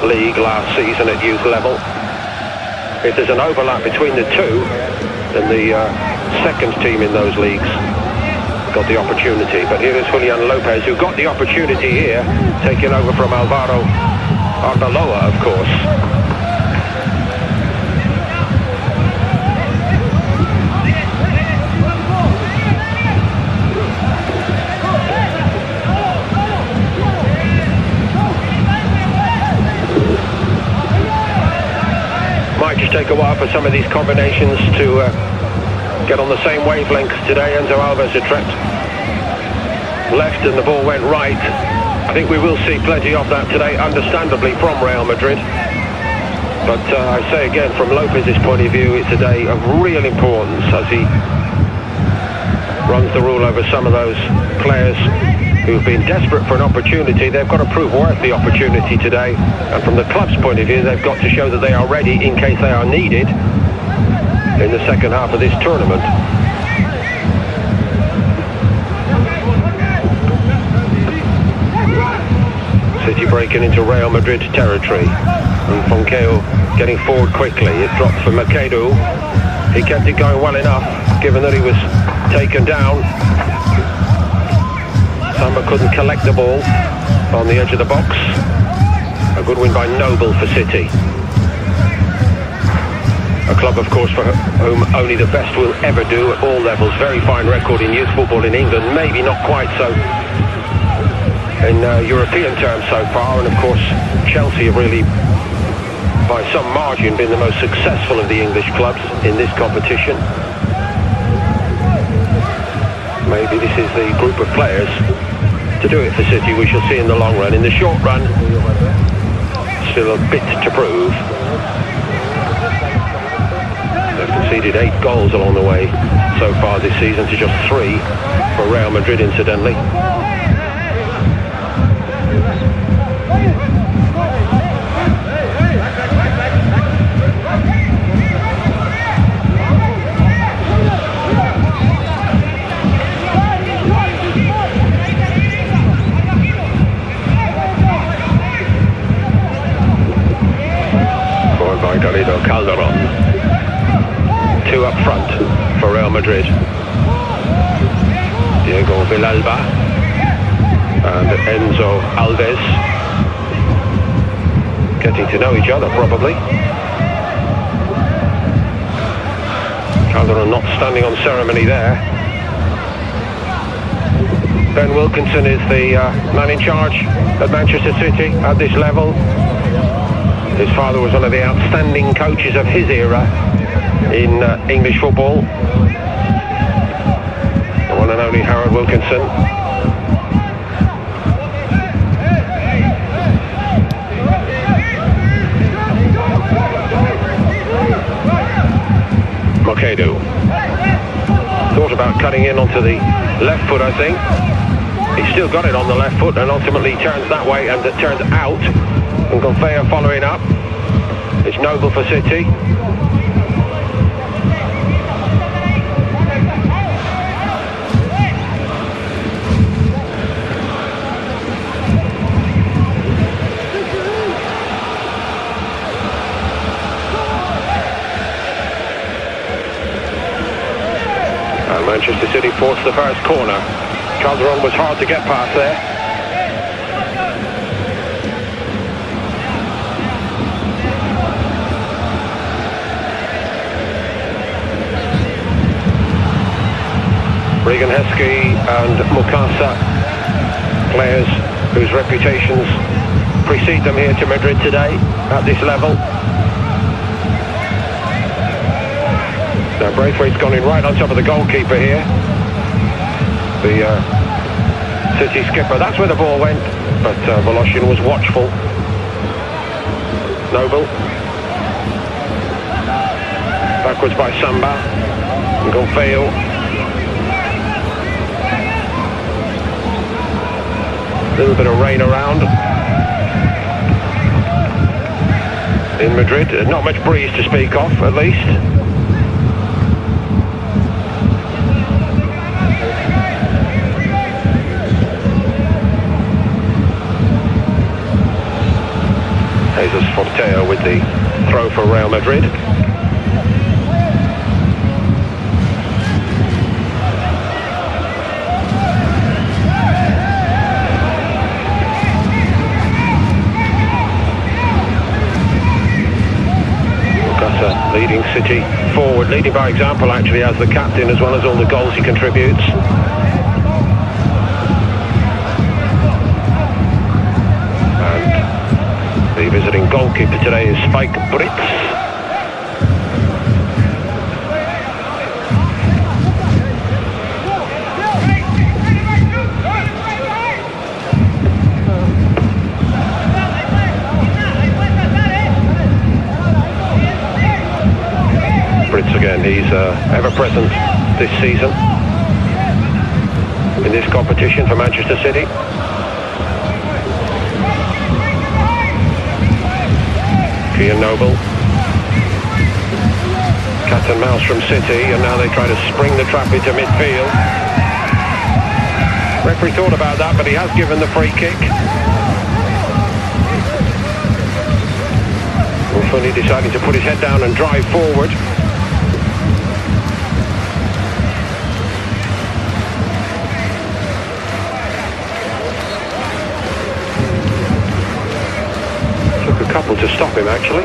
League last season at youth level. If there's an overlap between the two, then the second team in those leagues got the opportunity. But here is Julian Lopez, who got the opportunity here, taking over from Alvaro Arbeloa, of course. Might just take a while for some of these combinations to get on the same wavelength today. Enzo Alves had trapped left and the ball went right. I think we will see plenty of that today, understandably, from Real Madrid. But I say again, from Lopez's point of view, it's a day of real importance as he runs the rule over some of those players who've been desperate for an opportunity. They've got to prove worth the opportunity today, and from the club's point of view, they've got to show that they are ready in case they are needed in the second half of this tournament. City breaking into Real Madrid territory, and Fonkeo getting forward quickly. It dropped for Makedo. He kept it going well enough, given that he was taken down. Samba couldn't collect the ball on the edge of the box. A good win by Noble for City. A club, of course, for whom only the best will ever do at all levels. Very fine record in youth football in England. Maybe not quite so in European terms so far. And, of course, Chelsea have really, by some margin, been the most successful of the English clubs in this competition. Maybe this is the group of players to do it for City. We shall see in the long run. In the short run, still a bit to prove. They've conceded 8 goals along the way so far this season to just 3 for Real Madrid, incidentally. Calderon. 2 up front for Real Madrid. Diego Villalba and Enzo Alves getting to know each other, probably. Calderon not standing on ceremony there. Ben Wilkinson is the man in charge at Manchester City at this level. His father was one of the outstanding coaches of his era in English football. The one and only Harold Wilkinson. Makedo. Thought about cutting in onto the left foot, I think. He's still got it on the left foot and ultimately turns that way and turns out. And Gonfeo following up. It's Noble for City. And Manchester City forced the first corner. Calderon was hard to get past there. Regan Heskey and Mukasa, players whose reputations precede them here to Madrid today at this level. Now Braithwaite's gone in right on top of the goalkeeper here. The City skipper, that's where the ball went, but Voloshin was watchful. Noble. Backwards by Samba. And Gonfeo. A little bit of rain around in Madrid. Not much breeze to speak of, at least. Jesus Forteo with the throw for Real Madrid. Leading City forward, leading by example actually as the captain, as well as all the goals he contributes. And the visiting goalkeeper today is Spike Brits. Again, he's ever present this season in this competition for Manchester City. Ian Noble, cat and mouse from City, and now they try to spring the trap into midfield. Referee thought about that, but he has given the free kick. Buffon deciding to put his head down and drive forward. To stop him actually.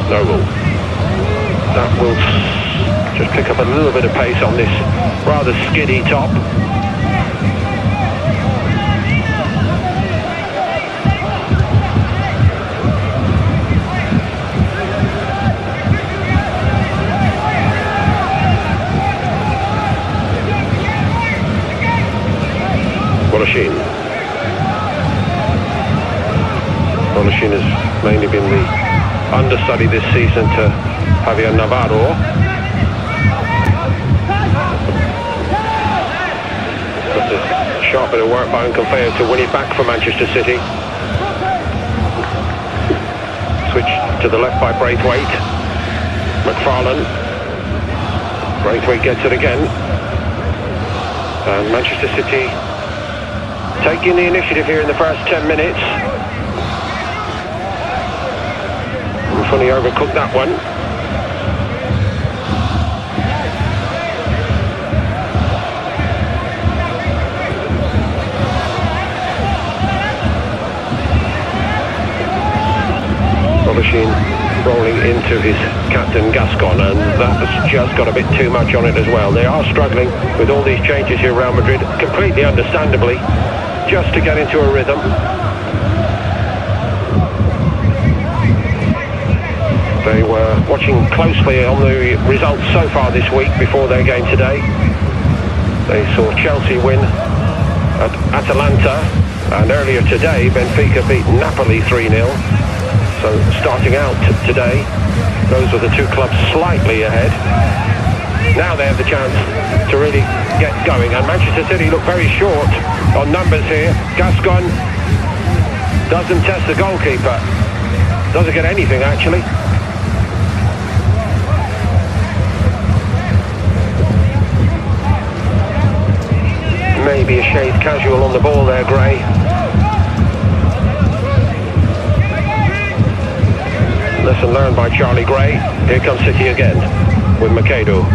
Noble. That will just pick up a little bit of pace on this rather skiddy top. Boloshin has mainly been the understudy this season to Javier Navarro. But a sharp bit of work by Unconfeo to win it back for Manchester City. Switch to the left by Braithwaite. McFarlane. Braithwaite gets it again. And Manchester City taking the initiative here in the first 10 minutes. Funny overcooked that one. Boloshin rolling into his captain Gascon, and that's just got a bit too much on it as well. They are struggling with all these changes here, Real Madrid, completely understandably, just to get into a rhythm. They were watching closely on the results so far this week before their game today. They saw Chelsea win at Atalanta, and earlier today Benfica beat Napoli 3-0. So starting out today, those were the two clubs slightly ahead. Now they have the chance to really get going, and Manchester City look very short on numbers here. Gascon doesn't test the goalkeeper, doesn't get anything actually. Maybe a shade casual on the ball there, Gray. Lesson learned by Charlie Gray. Here comes City again with Macedo.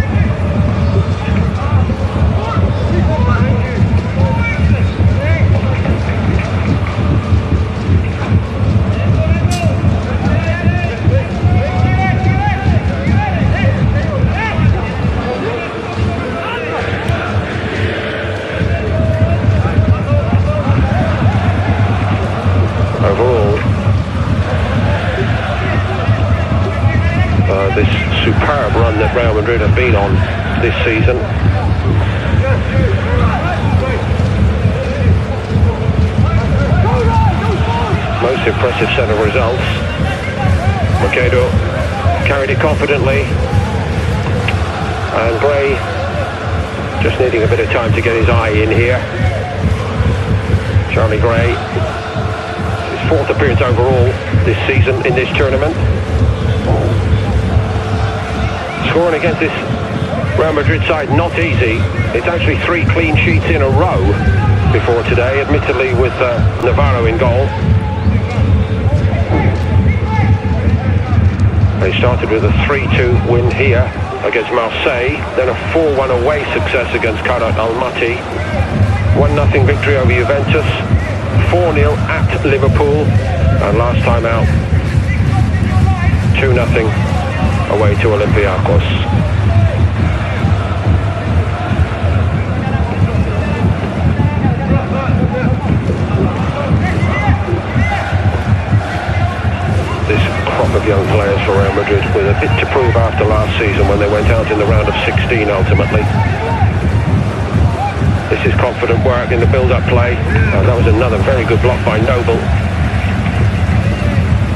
This superb run that Real Madrid have been on this season. Most impressive set of results. Macedo carried it confidently, and Gray just needing a bit of time to get his eye in here. Charlie Gray, his fourth appearance overall this season in this tournament. Scoring against this Real Madrid side, not easy. It's actually 3 clean sheets in a row before today, admittedly with Navarro in goal. They started with a 3-2 win here against Marseille, then a 4-1 away success against Karat Almaty, 1-0 victory over Juventus, 4-0 at Liverpool, and last time out 2-0 away to Olympiacos. This crop of young players for Real Madrid with a bit to prove after last season when they went out in the round of 16 ultimately. This is confident work in the build-up play. That was another very good block by Noble.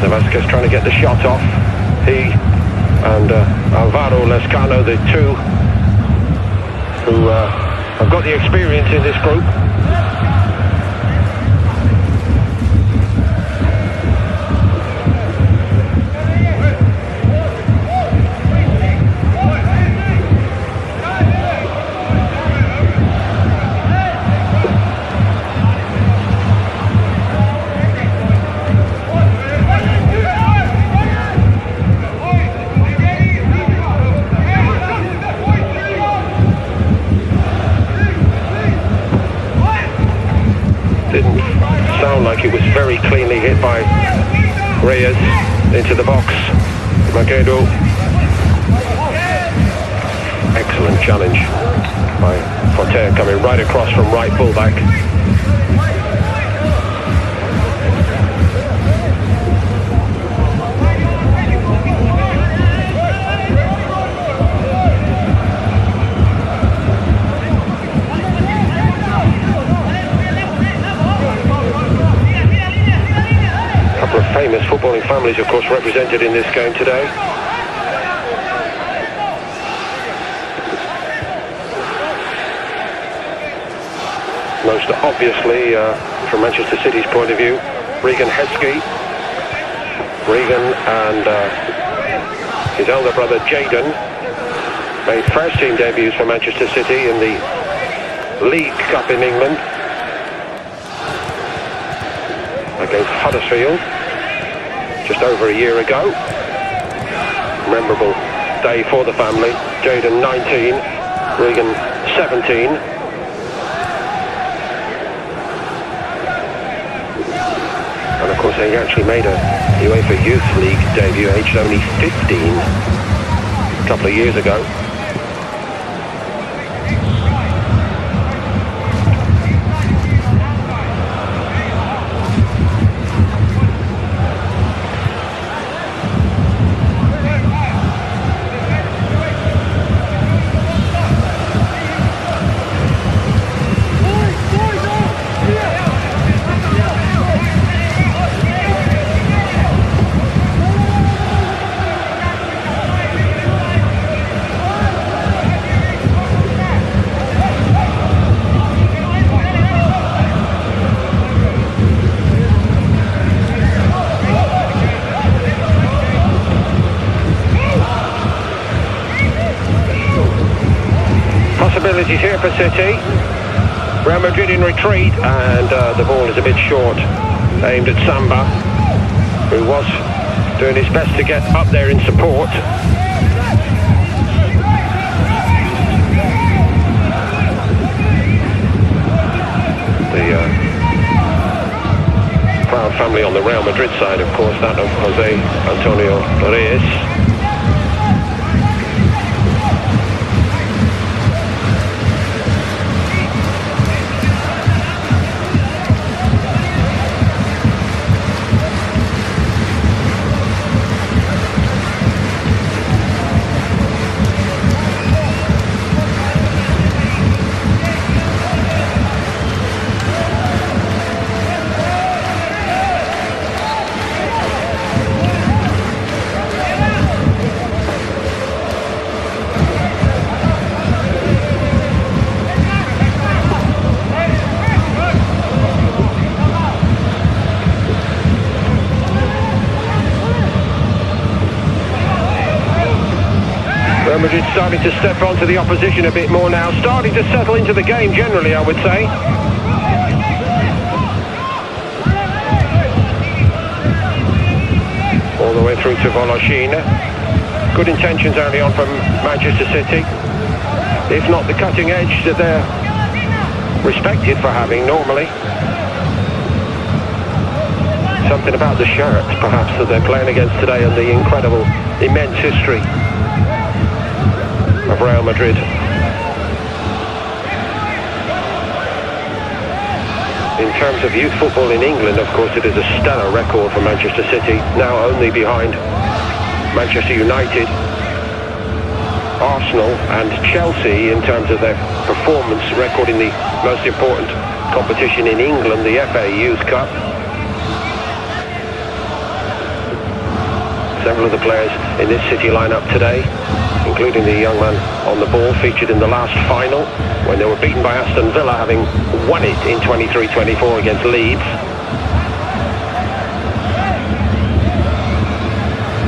Vasquez trying to get the shot off. He and Alvaro Lescano, the two who have got the experience in this group. Didn't sound like it was very cleanly hit by Reyes into the box. Magedo. Excellent challenge by Forte coming right across from right fullback. Famous footballing families, of course, represented in this game today. Most obviously, from Manchester City's point of view, Regan Heskey. Regan and his elder brother Jayden made first team debuts for Manchester City in the League Cup in England against Huddersfield just over a year ago. Memorable day for the family. Jayden 19, Regan 17. And of course he actually made a UEFA Youth League debut aged only 15 a couple of years ago. Possibilities here for City. Real Madrid in retreat, and the ball is a bit short, aimed at Samba, who was doing his best to get up there in support. The proud family on the Real Madrid side, of course, that of Jose Antonio Reyes. Real Madrid starting to step onto the opposition a bit more now, starting to settle into the game generally, I would say. All the way through to Voloshin. Good intentions early on from Manchester City. If not the cutting edge that they're respected for having normally. Something about the shirt, perhaps, that they're playing against today, and the incredible, immense history of Real Madrid. In terms of youth football in England, of course, it is a stellar record for Manchester City, now only behind Manchester United, Arsenal and Chelsea in terms of their performance record in the most important competition in England, the FA Youth Cup. Several of the players in this City lineup today, including the young man on the ball, featured in the last final when they were beaten by Aston Villa, having won it in 23-24 against Leeds.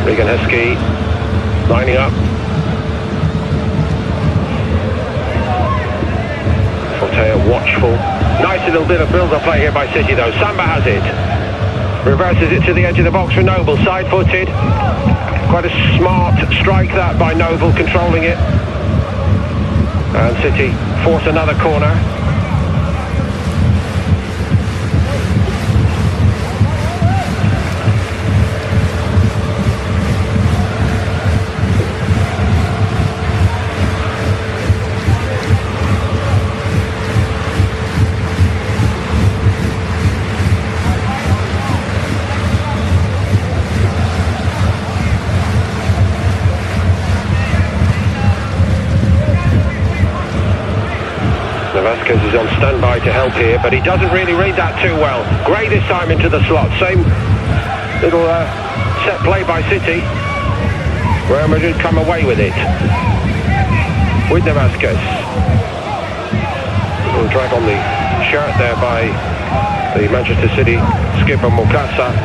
Regan Heskey lining up. Fortea watchful. Nice little bit of build-up play here by City though. Samba has it. Reverses it to the edge of the box for Noble, side-footed. Quite a smart strike that by Noble, controlling it. And City force another corner. Vasquez is on standby to help here, but he doesn't really read that too well. Gray this time into the slot. Same little set play by City. Real Madrid come away with it. With Vasquez. A little drag on the shirt there by the Manchester City skipper Mukasa.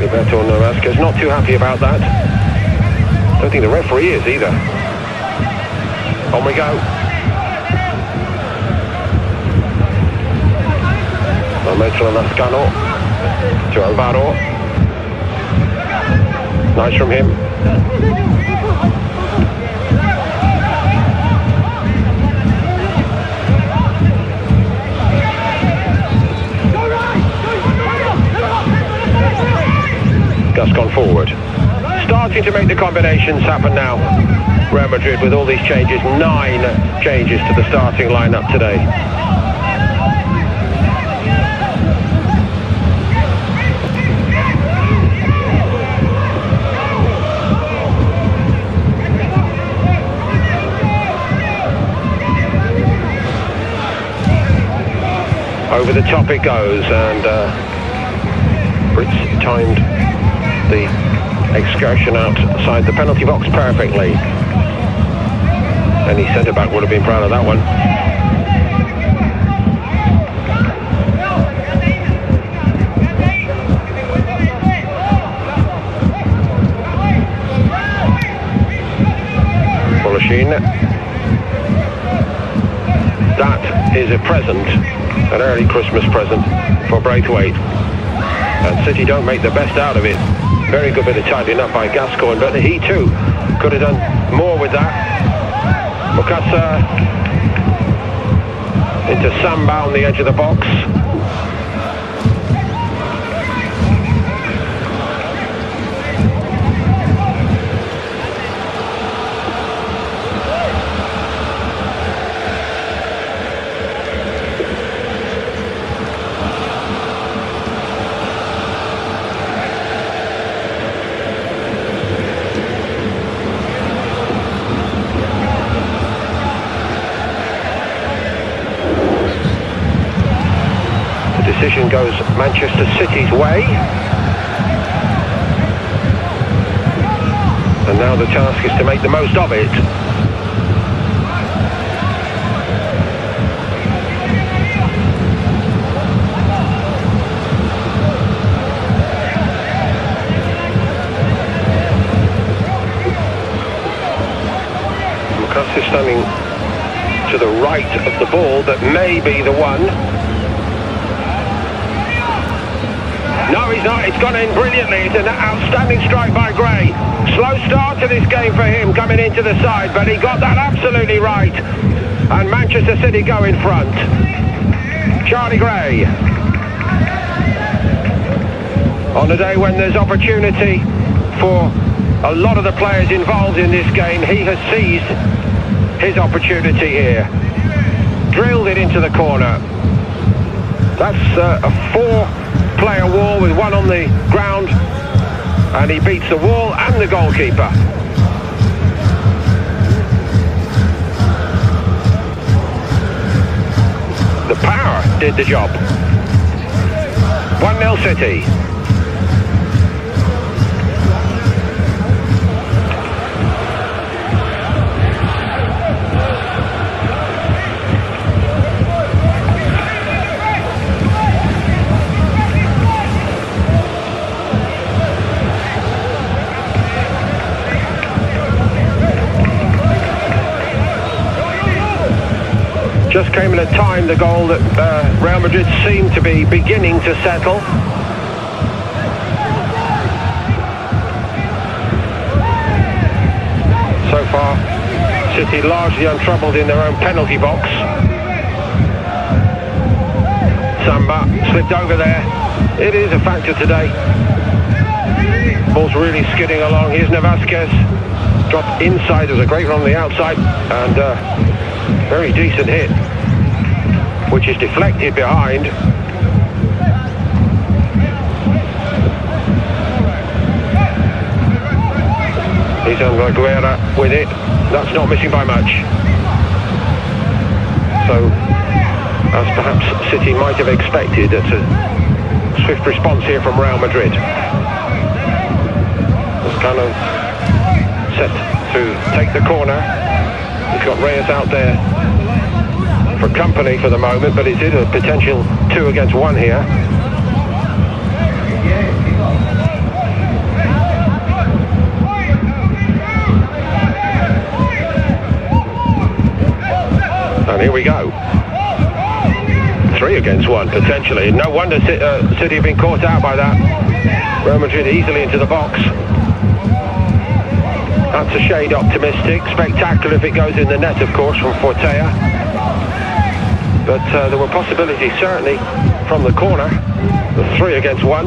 Roberto Vasquez not too happy about that. Don't think the referee is either. On we go. Metro Lascano to Alvaro. Nice from him. Gascon forward. Starting to make the combinations happen now. Real Madrid with all these changes, 9 changes to the starting lineup today. Over the top it goes, and Brits timed the excursion outside the penalty box perfectly. Any centre-back would have been proud of that one. Voloshin. That is a present, an early Christmas present for Braithwaite. And City don't make the best out of it. Very good bit of tidying up by Gascoigne, but he too could have done more with that. Mukasa into Samba on the edge of the box. Decision goes Manchester City's way, and now the task is to make the most of it. is standing to the right of the ball, but may be the one. No, he's not. It's gone in brilliantly. It's an outstanding strike by Gray. Slow start to this game for him coming into the side, but he got that absolutely right. And Manchester City go in front. Charlie Gray. On a day when there's opportunity for a lot of the players involved in this game, he has seized his opportunity here. Drilled it into the corner. That's a four-player wall with one on the ground, and he beats the wall and the goalkeeper. The power did the job. 1-0 City. Just came at a time, the goal, that Real Madrid seemed to be beginning to settle. So far, City largely untroubled in their own penalty box. Samba slipped over there. It is a factor today. Ball's really skidding along. Here's Navasquez. Dropped inside. There was a great run on the outside, and very decent hit, which is deflected behind. He's Guerra with it. That's not missing by much. So, as perhaps City might have expected, it's a swift response here from Real Madrid. It's kind of set to take the corner. He's got Reyes out there for company for the moment, but it is a potential 2 against 1 here. And here we go. 3 against 1 potentially. No wonder City have been caught out by that. Real Madrid easily into the box. That's a shade optimistic. Spectacular if it goes in the net, of course, from Fortea. But there were possibilities, certainly, from the corner. The 3 against 1.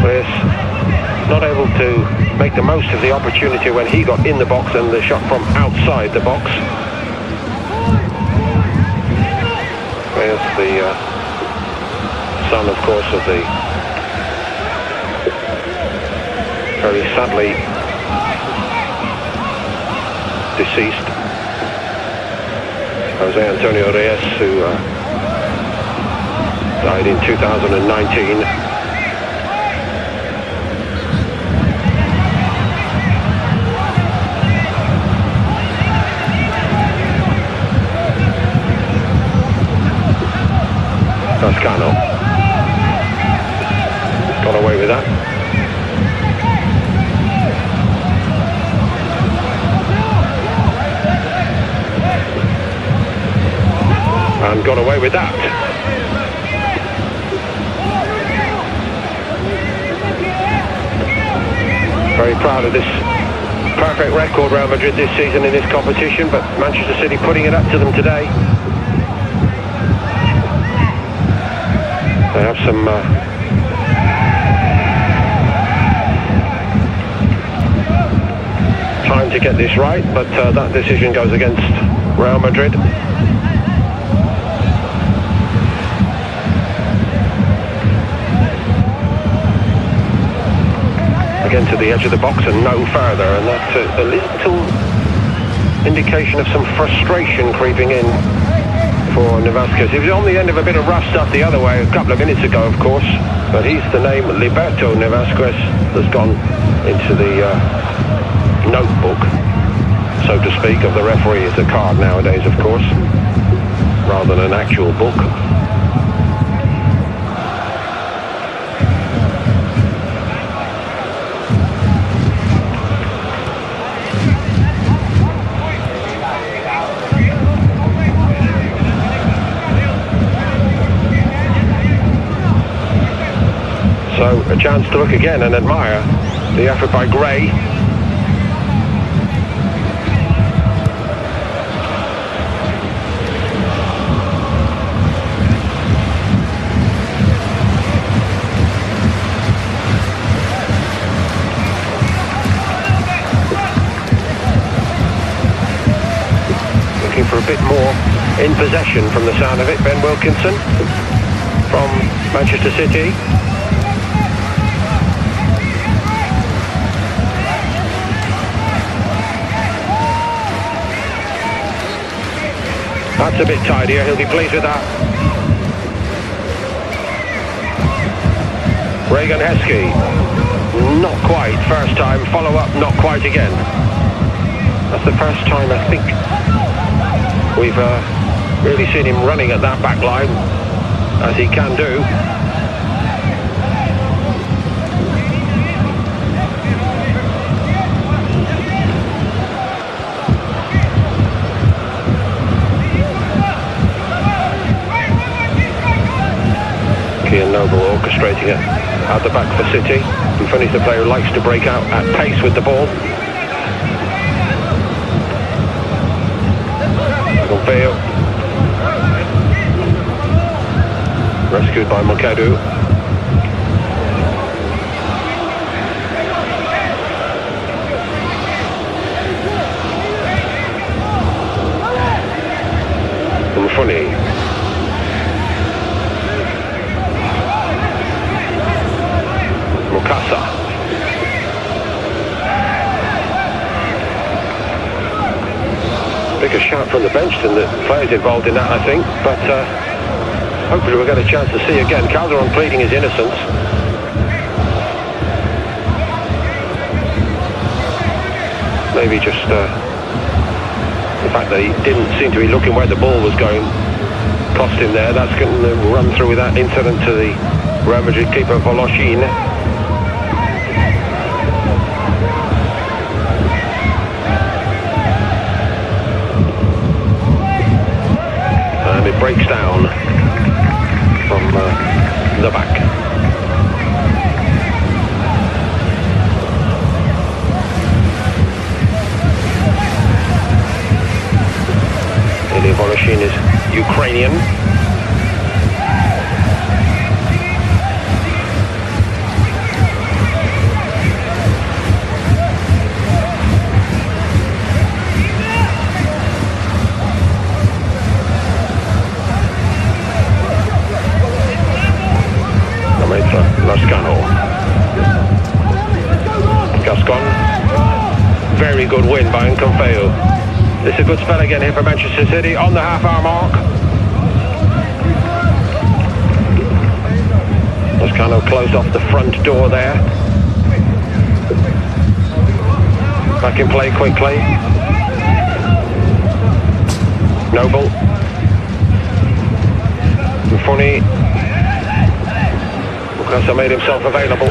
Reyes not able to make the most of the opportunity when he got in the box and the shot from outside the box. Reyes, the son, of course, of the very sadly deceased Jose Antonio Reyes, who died in 2019. Toscano got away with that. And got away with that. Very proud of this perfect record Real Madrid this season in this competition, but Manchester City putting it up to them today. They have some time to get this right, but that decision goes against Real Madrid. Again to the edge of the box and no further, and that's a little indication of some frustration creeping in for Navasquez. He was on the end of a bit of rough stuff the other way a couple of minutes ago, of course, but he's the name Liberto Navasquez that's gone into the notebook, so to speak, of the referee. It's a card nowadays, of course, rather than an actual book. a chance to look again and admire the effort by Gray. Looking for a bit more in possession from the sound of it. Ben Wilkinson from Manchester City. That's a bit tidier, he'll be pleased with that. Regan Heskey, not quite, first time, follow up, not quite again. That's the first time I think we've really seen him running at that back line, as he can do. Kian Noble orchestrating it out the back for City. And Funny's the player who likes to break out at pace with the ball. Confeo. Rescued by Mokadu. And Funny. Bigger shout from the bench than the players involved in that, I think, but hopefully we'll get a chance to see again. Calderon pleading his innocence. Maybe just the fact that he didn't seem to be looking where the ball was going cost him there. That's going to run through with that incident to the Real Madrid keeper Voloshin. And it breaks down from the back. Ilya Voloshin is Ukrainian. Gascon. Very good win by Confeo. This is a good spell again here for Manchester City on the half-hour mark. Gascon closed off the front door there. Back in play quickly. Noble. Funny. Mukasa made himself available.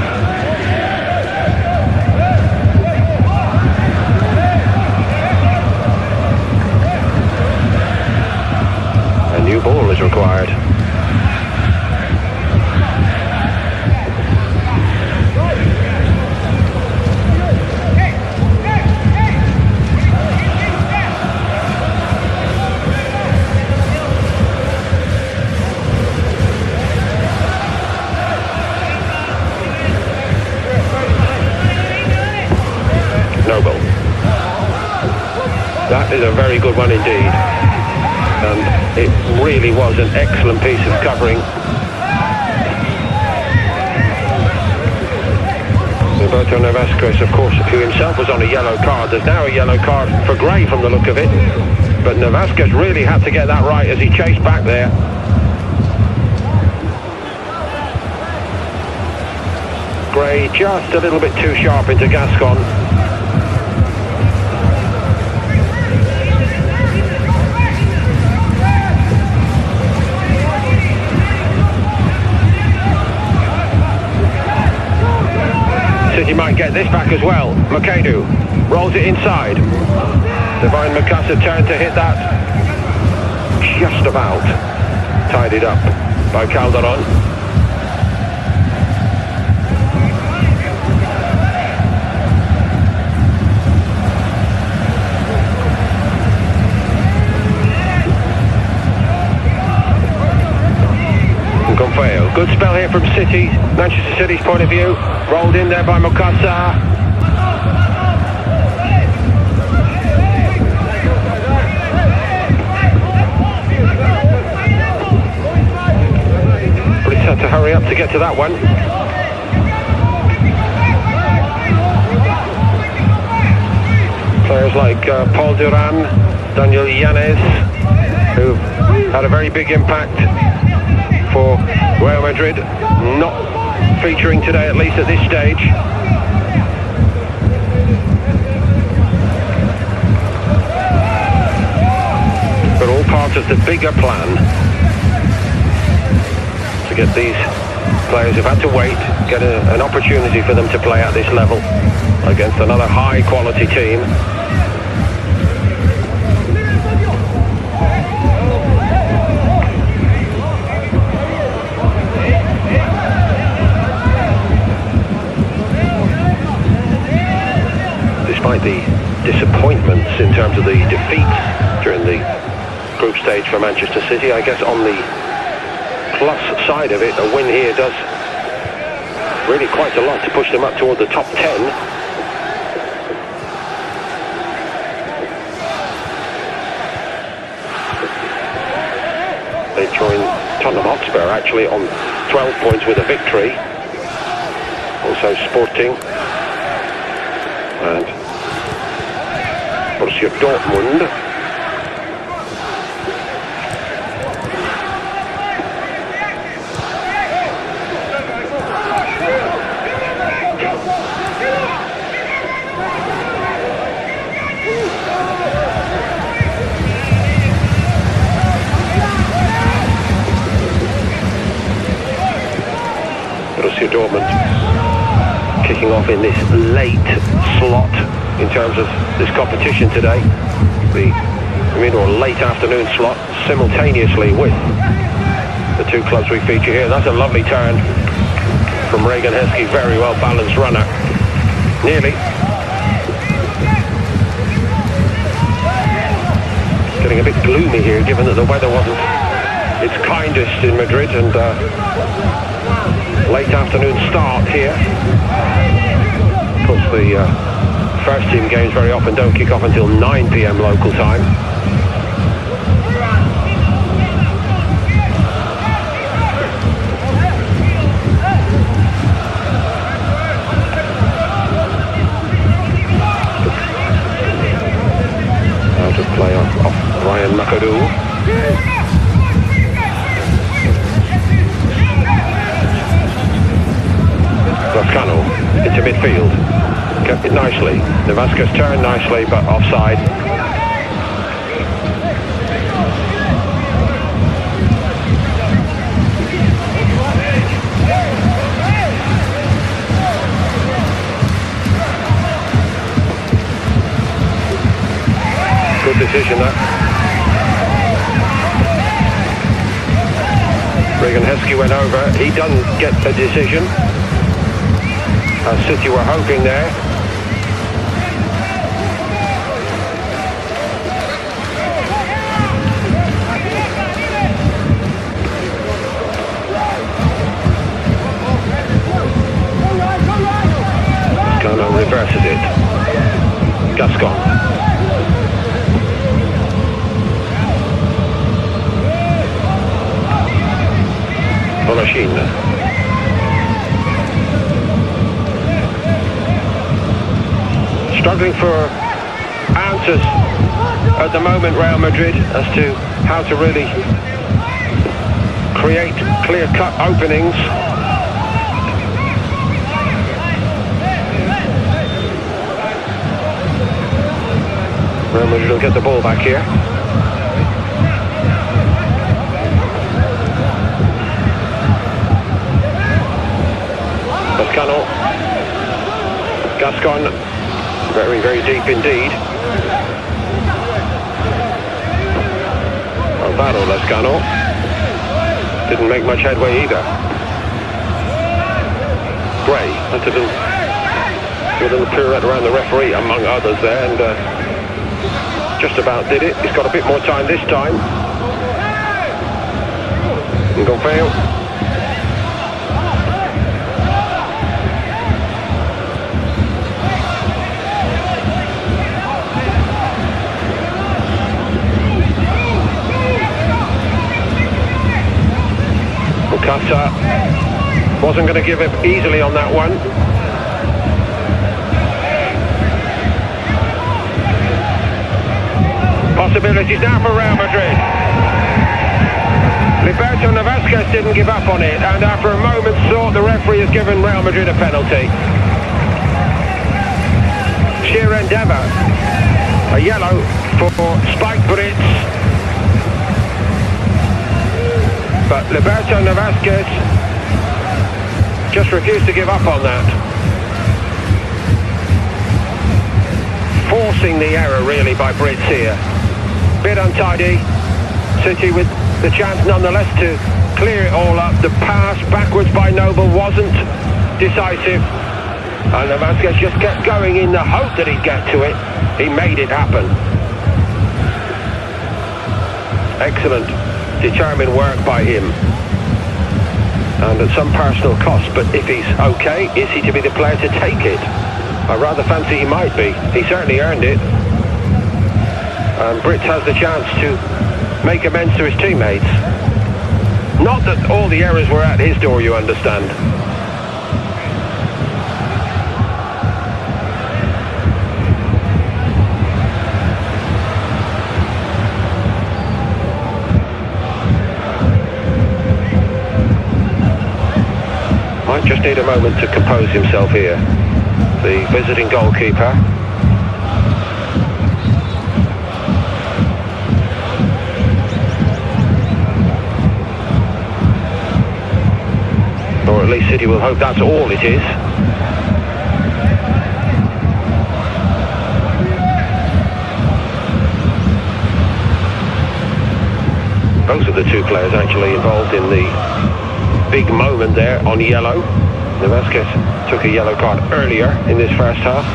A new ball is required. Noble. That is a very good one indeed. And it really was an excellent piece of covering. Roberto Navasquez, of course, who himself was on a yellow card. There's now a yellow card for Gray from the look of it. But Navasquez really had to get that right as he chased back there. Gray just a little bit too sharp into Gascon. City might get this back as well. Mokadu rolls it inside. Divine Mikasa turned to hit that. Just about tidied up by Calderon. Good spell here from City, Manchester City's point of view. Rolled in there by Mukasa. But it's had to hurry up to get to that one. Players like Paul Duran, Daniel Yanez, who had a very big impact for Real Madrid, not featuring today, at least at this stage. But all part of the bigger plan to get these players who've had to wait, get an opportunity for them to play at this level against another high-quality team. Despite the disappointments in terms of the defeats during the group stage for Manchester City, I guess on the plus side of it, a win here does really quite a lot to push them up toward the top 10. They join Tottenham Hotspur actually on 12 points with a victory. Also Sporting and Borussia Dortmund. Borussia Dortmund kicking off in this late slot in terms of this competition today, the mid or late afternoon slot, simultaneously with the two clubs we feature here. That's a lovely turn from Regan Heskey, very well balanced runner. Nearly. Getting a bit gloomy here, given that the weather wasn't its kindest in Madrid, and late afternoon start here. Of course, the first team games very often don't kick off until 9 p.m. local time. Out of play off Ryan McAdoo. Toscano into midfield, kept it nicely. Nevasquez turned nicely, but offside. Good decision that. Regan Heskey went over. He doesn't get the decision. City were hoping there. Gascon reverses it. Gascon. Voloshin. Struggling for answers at the moment, Real Madrid, as to how to really create clear-cut openings. Real Madrid will get the ball back here. Toscano. Gascon. Very, very deep indeed. Alvaro Lescano didn't make much headway either. Gray had to do a little pirouette around the referee, among others there, and just about did it. He's got a bit more time this time. Ngofeo. Mukasa wasn't going to give up easily on that one. Possibilities now for Real Madrid. Liberto Navasquez didn't give up on it, and after a moment's thought, the referee has given Real Madrid a penalty. Sheer endeavour. A yellow for Spike Brits. But Liberto Navasquez just refused to give up on that. Forcing the error really by Brits here. Bit untidy. City with the chance nonetheless to clear it all up. The pass backwards by Noble wasn't decisive. And Navasquez just kept going in the hope that he'd get to it. He made it happen. Excellent, determined work by him. And at some personal cost, but if he's okay, is he to be the player to take it? I rather fancy he might be. He certainly earned it. And Brits has the chance to make amends to his teammates. Not that all the errors were at his door, you understand. Might just need a moment to compose himself here. The visiting goalkeeper. Or at least City will hope that's all it is. Both of the two players actually involved in the big moment there on yellow. Navasquez took a yellow card earlier in this first half.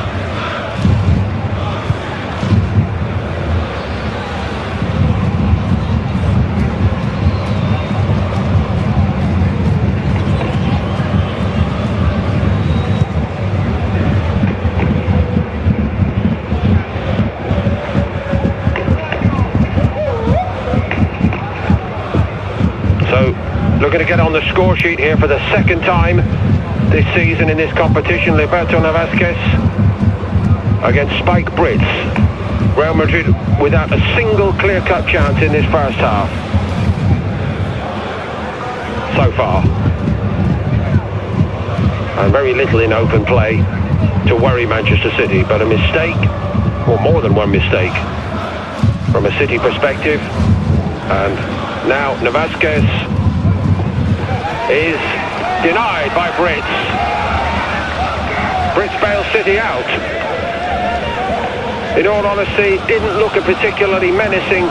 Looking to get on the score sheet here for the second time this season in this competition. Liberto Navasquez against Spike Brits. Real Madrid without a single clear-cut chance in this first half so far, and very little in open play to worry Manchester City, but a mistake, or more than one mistake from a City perspective. And now Navasquez is denied by Brits. Brits bails City out. In all honesty, didn't look a particularly menacing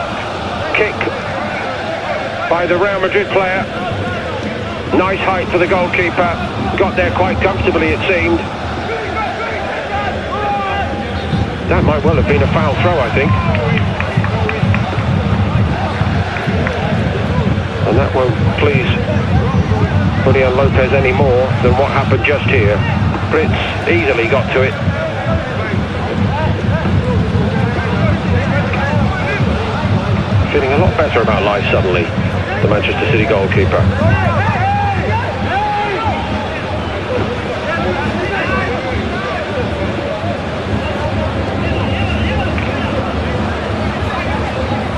kick by the Real Madrid player. Nice height for the goalkeeper. Got there quite comfortably, it seemed. That might well have been a foul throw, I think. And that won't please Julian Lopez any more than what happened just here. Brits easily got to it. Feeling a lot better about life suddenly, the Manchester City goalkeeper.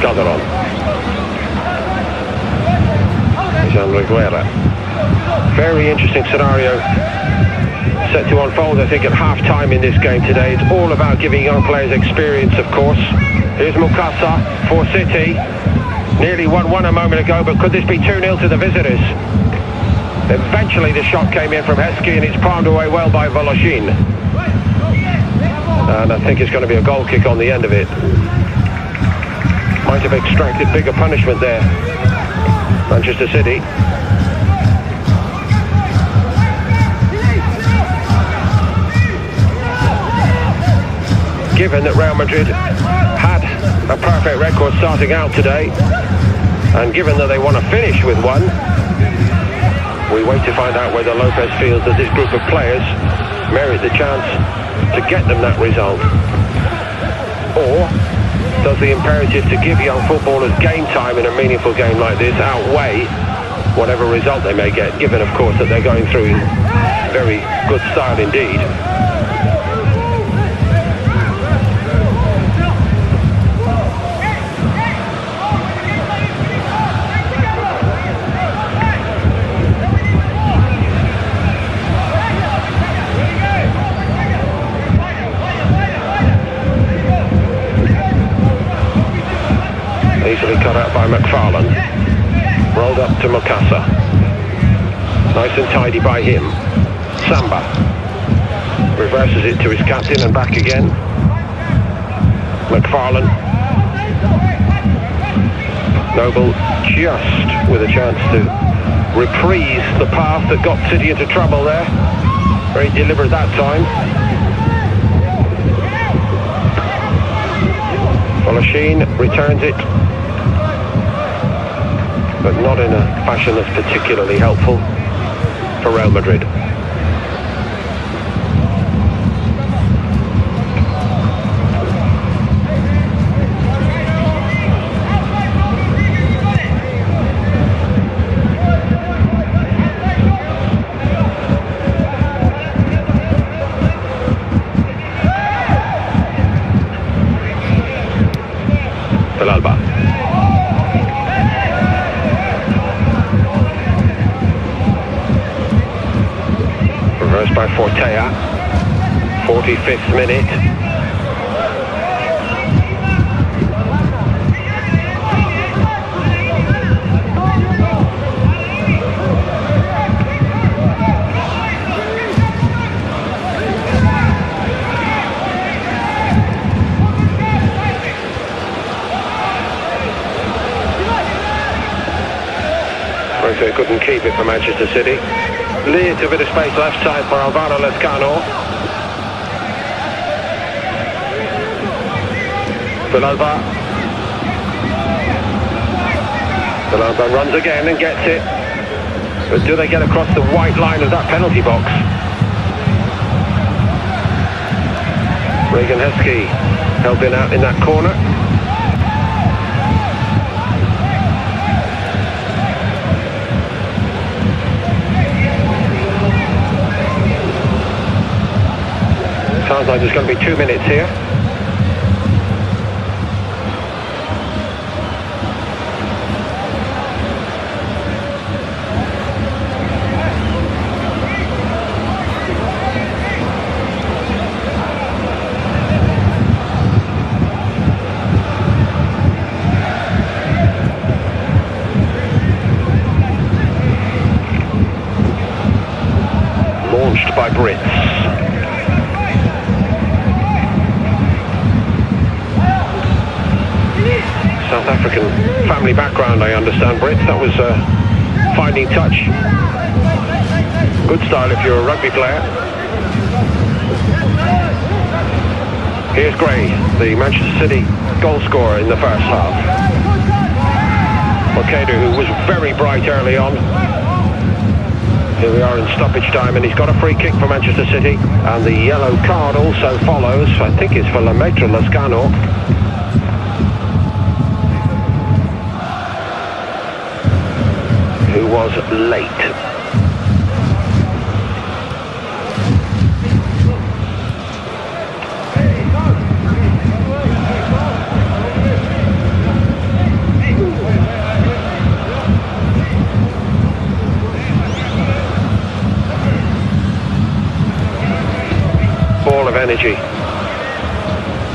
Calderon. Jean-Riguera. Very interesting scenario set to unfold, I think, at half-time in this game today. It's all about giving young players experience, of course. Here's Mukasa for City. Nearly 1-1 a moment ago, but could this be 2-0 to the visitors? Eventually the shot came in from Heskey, and it's palmed away well by Voloshin. And I think it's going to be a goal kick on the end of it. Might have extracted bigger punishment there, Manchester City. Given that Real Madrid had a perfect record starting out today, and given that they want to finish with one, we wait to find out whether Lopez feels that this group of players merit the chance to get them that result. Or does the imperative to give young footballers game time in a meaningful game like this outweigh whatever result they may get, given, of course, that they're going through in very good style indeed. Easily cut out by McFarlane. Rolled up to Mukasa. Nice and tidy by him. Samba. Reverses it to his captain and back again. McFarlane. Noble just with a chance to reprise the path that got City into trouble there. Very deliberate that time. Folasheen returns it, but not in a fashion that's particularly helpful for Real Madrid. Alba. Reversed by Fortea. 45th minute. They couldn't keep it for Manchester City. Leads a bit of space left side for Alvaro Lescano. Villalba. Villalba runs again and gets it. But do they get across the white line of that penalty box? Regan Heskey helping out in that corner. Sounds like there's going to be 2 minutes here. Launched by Brits. South African family background, I understand, Brits. That was a finding touch. Good style if you're a rugby player. Here's Gray, the Manchester City goal scorer in the first half. Mokedu, who was very bright early on. Here we are in stoppage time, and he's got a free kick for Manchester City. And the yellow card also follows. I think it's for Lemaitre Lescano. Who was late. Ball of energy.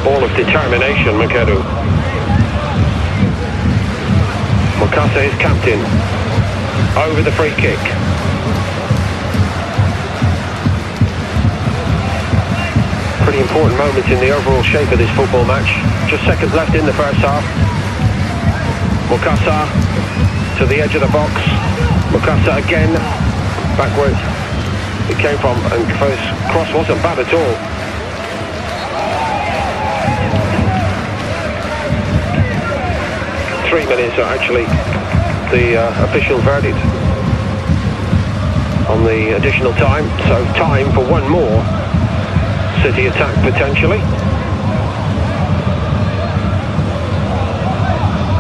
Ball of determination, Mokedu. Mukasa is captain. Over the free kick. Pretty important moments in the overall shape of this football match. Just seconds left in the first half. Mukasa to the edge of the box. Mukasa again. Back where it came from, and first cross wasn't bad at all. Three minutes are actually the official verdict on the additional time, so time for one more City attack potentially.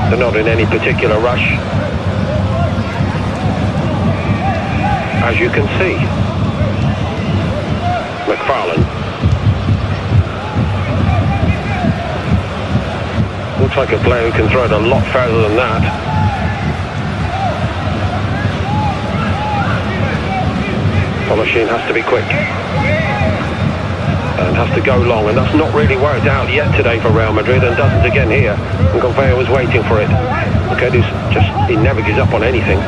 They're not in any particular rush. as you can see. McFarlane. Looks like a player who can throw it a lot further than that. Polishine has to be quick and has to go long, and that's not really worked out yet today for Real Madrid, and doesn't again here. And Gouveia was waiting for it. Okay, he never gives up on anything.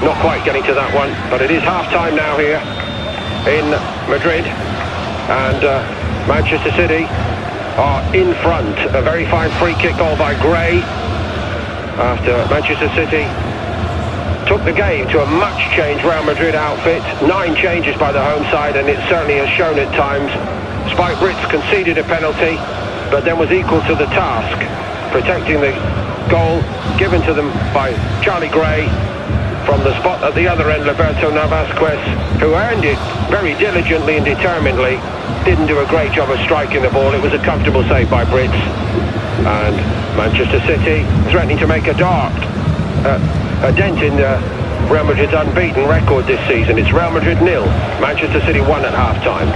Not quite getting to that one, but it is half-time now here in Madrid, and Manchester City are in front. A very fine free kick goal by Gray after Manchester City took the game to a much-changed Real Madrid outfit. 9 changes by the home side, and it certainly has shown at times. Spike Brits conceded a penalty, but then was equal to the task, protecting the goal given to them by Charlie Gray from the spot at the other end. Roberto Navasquez, who earned it very diligently and determinedly, didn't do a great job of striking the ball. It was a comfortable save by Brits, and Manchester City threatening to make a dent in Real Madrid's unbeaten record this season. It's Real Madrid 0, Manchester City 1 at half-time.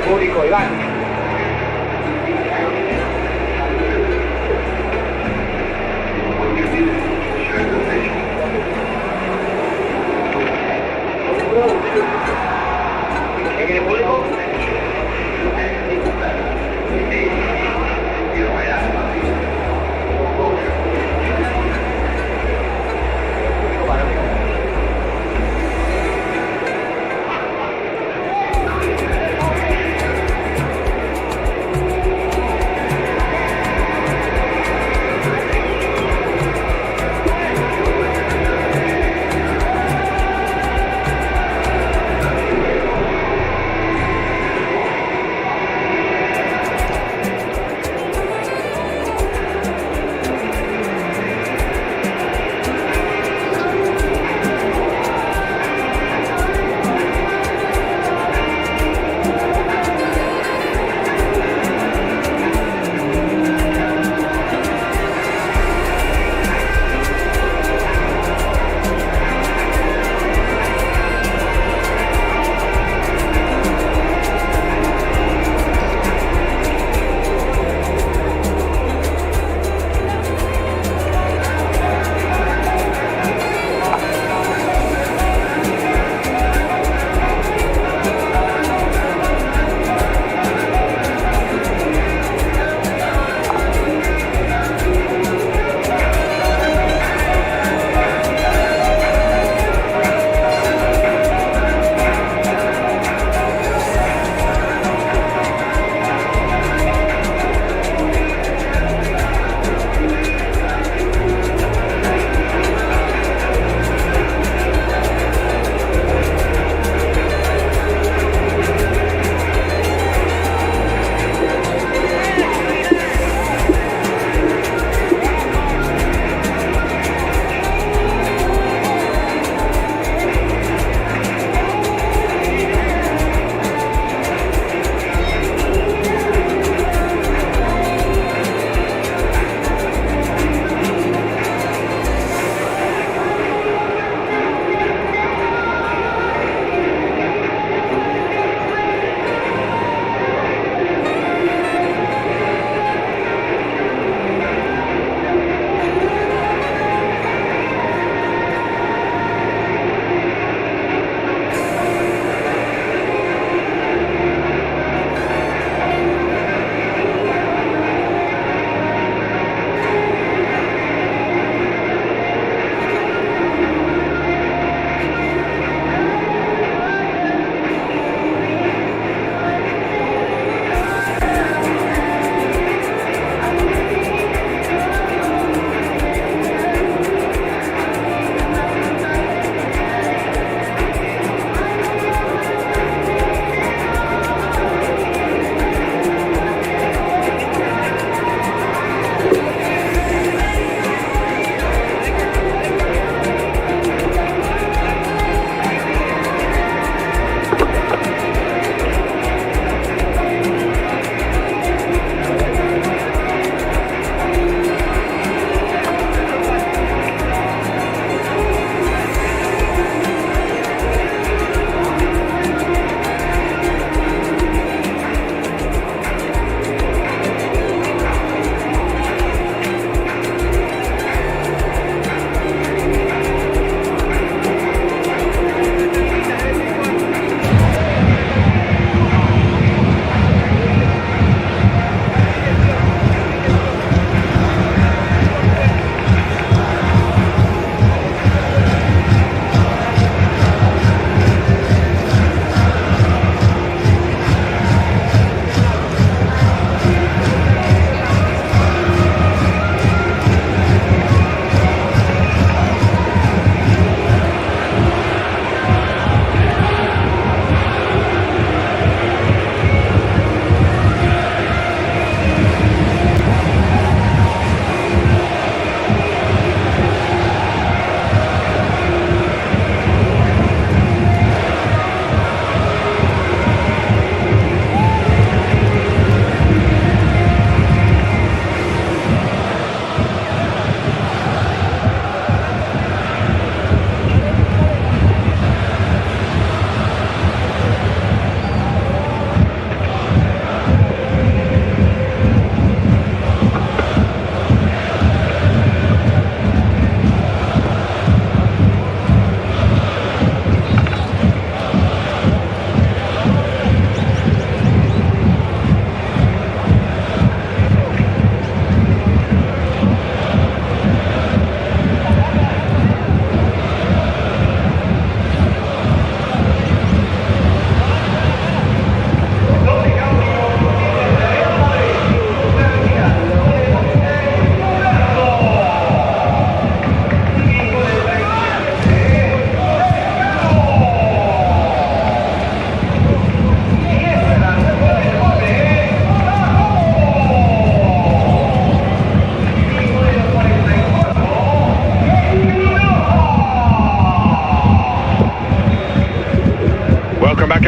público, Iván. ¿Tiene público?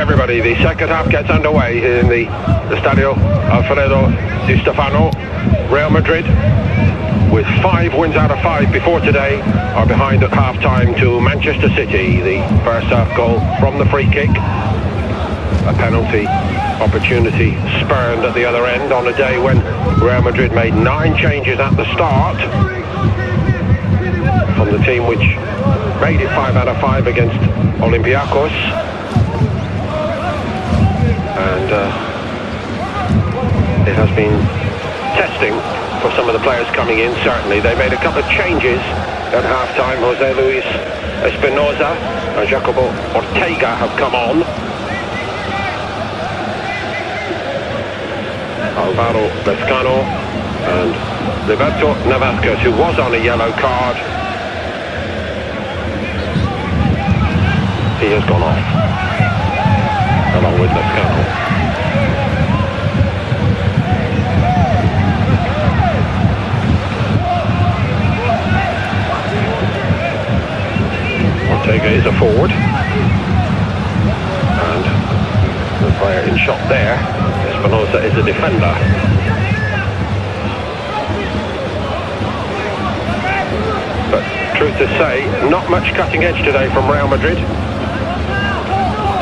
everybody. The second half gets underway in the Stadio Alfredo Di Stefano. Real Madrid, with 5 wins out of 5 before today, are behind at half-time to Manchester City. The first half goal from the free kick. A penalty opportunity spurned at the other end on a day when Real Madrid made 9 changes at the start from the team which made it 5 out of 5 against Olympiacos. And it has been testing for some of the players coming in, certainly. They made a couple of changes at half-time. Jose Luis Espinosa and Jacobo Ortega have come on. Alvaro Lescano and Roberto Navasquez, who was on a yellow card. He has gone off, along with Lescano. Ortega is a forward, and the player in shot there, Espinosa, is a defender. But truth to say, not much cutting edge today from Real Madrid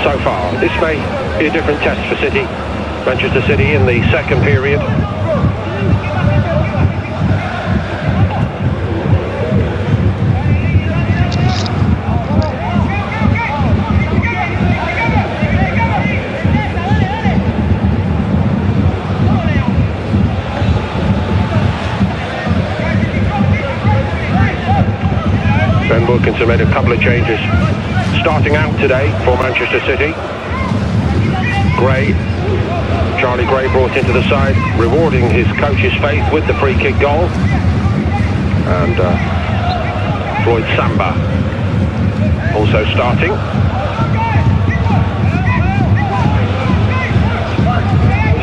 so far. This may be a different test for City. Manchester City in the second period. Wilkinson made a couple of changes starting out today for Manchester City. Charlie Gray brought into the side, rewarding his coach's faith with the free kick goal. And Floyd Samba also starting.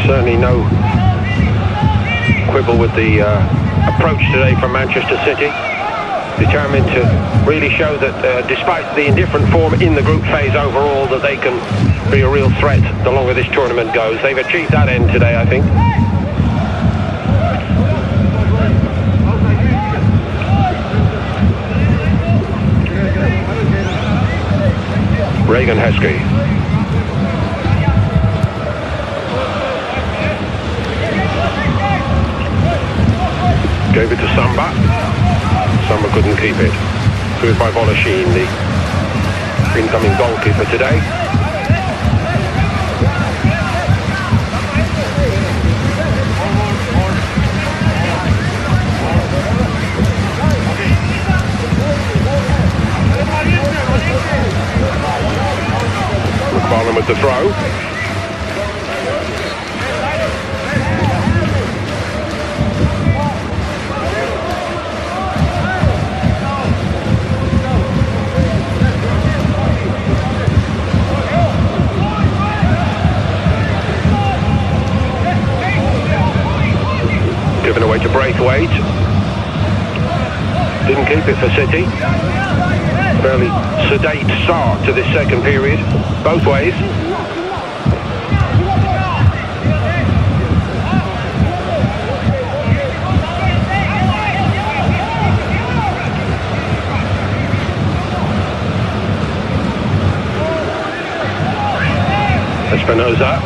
Certainly no quibble with the approach today from Manchester City. Determined to really show that despite the indifferent form in the group phase overall, that they can be a real threat the longer this tournament goes. They've achieved that end today, I think. Regan Heskey. Gave it to Samba. Samba couldn't keep it. Through by Bolashin, the incoming goalkeeper today. McFarlane with the throw. Given away to Braithwaite. Didn't keep it for City. Fairly sedate start to this second period, both ways. Espinosa.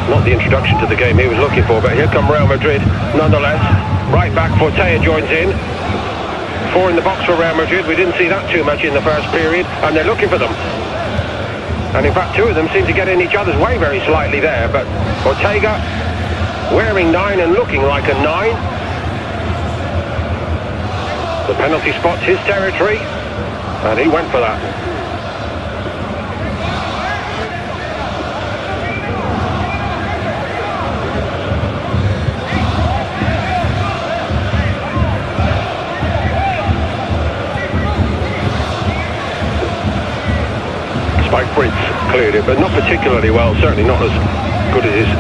Not the introduction to the game he was looking for, but here come Real Madrid nonetheless. Right back, Fortea joins in. 4 in the box for Real Madrid. We didn't see that too much in the first period, and they're looking for them. And in fact, 2 of them seem to get in each other's way very slightly there, but Ortega wearing 9 and looking like a 9. The penalty spot's his territory, and he went for that. Spike Fritz cleared it, but not particularly well, certainly not as good as his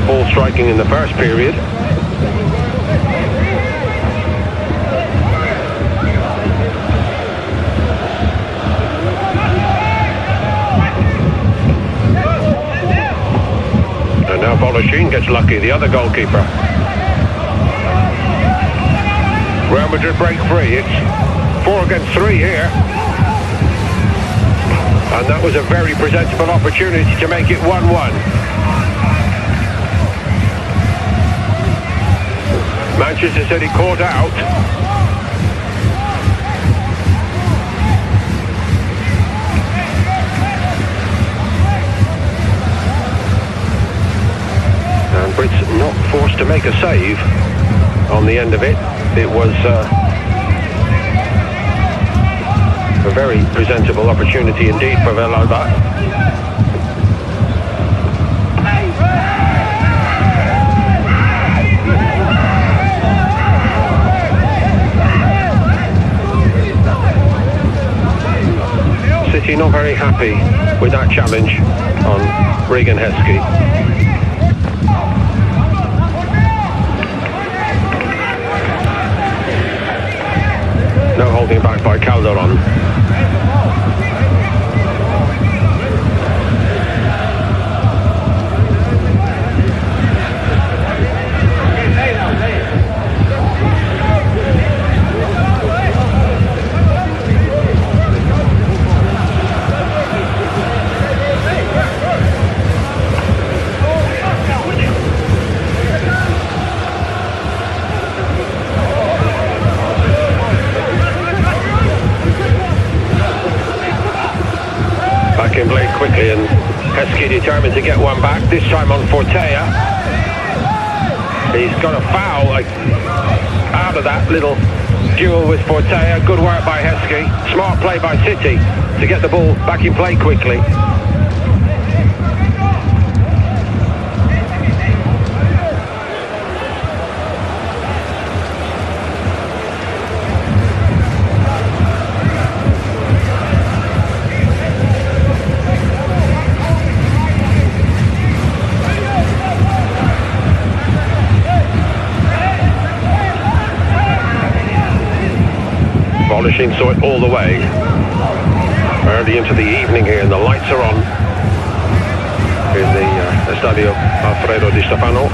ball striking in the first period. Polishine gets lucky, the other goalkeeper. Real Madrid break free. It's 4 against 3 here. And that was a very presentable opportunity to make it 1-1. Manchester City caught out. And Brits not forced to make a save on the end of it. It was a very presentable opportunity indeed for Villalba. City not very happy with that challenge on Regan Heskey. No holding back by Calderon. In played quickly, and Heskey determined to get one back, this time on Fortea. He's got a foul out of that little duel with Fortea. Good work by Heskey. Smart play by City to get the ball back in play quickly. Polishing saw it all the way. Early into the evening here, and the lights are on in the Estadio Alfredo Di Stefano.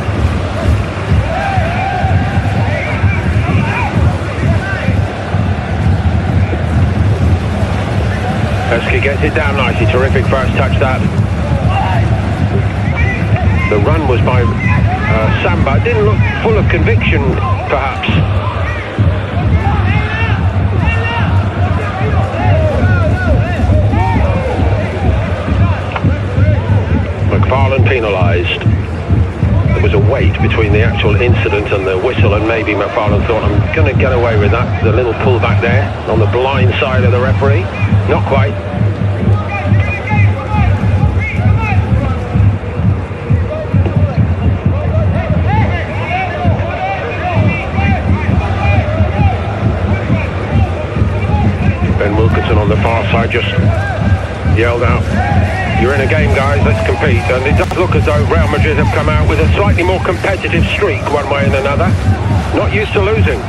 Heskey gets it down nicely. Terrific first touch that. The run was by Samba. Didn't look full of conviction, perhaps. McFarlane penalised. There was a wait between the actual incident and the whistle, and maybe McFarlane thought, I'm going to get away with that. The little pull back there on the blind side of the referee. Not quite. Ben Wilkinson on the far side just yelled out, "You're in a game, guys, let's compete." And it does look as though Real Madrid have come out with a slightly more competitive streak one way and another. Not used to losing.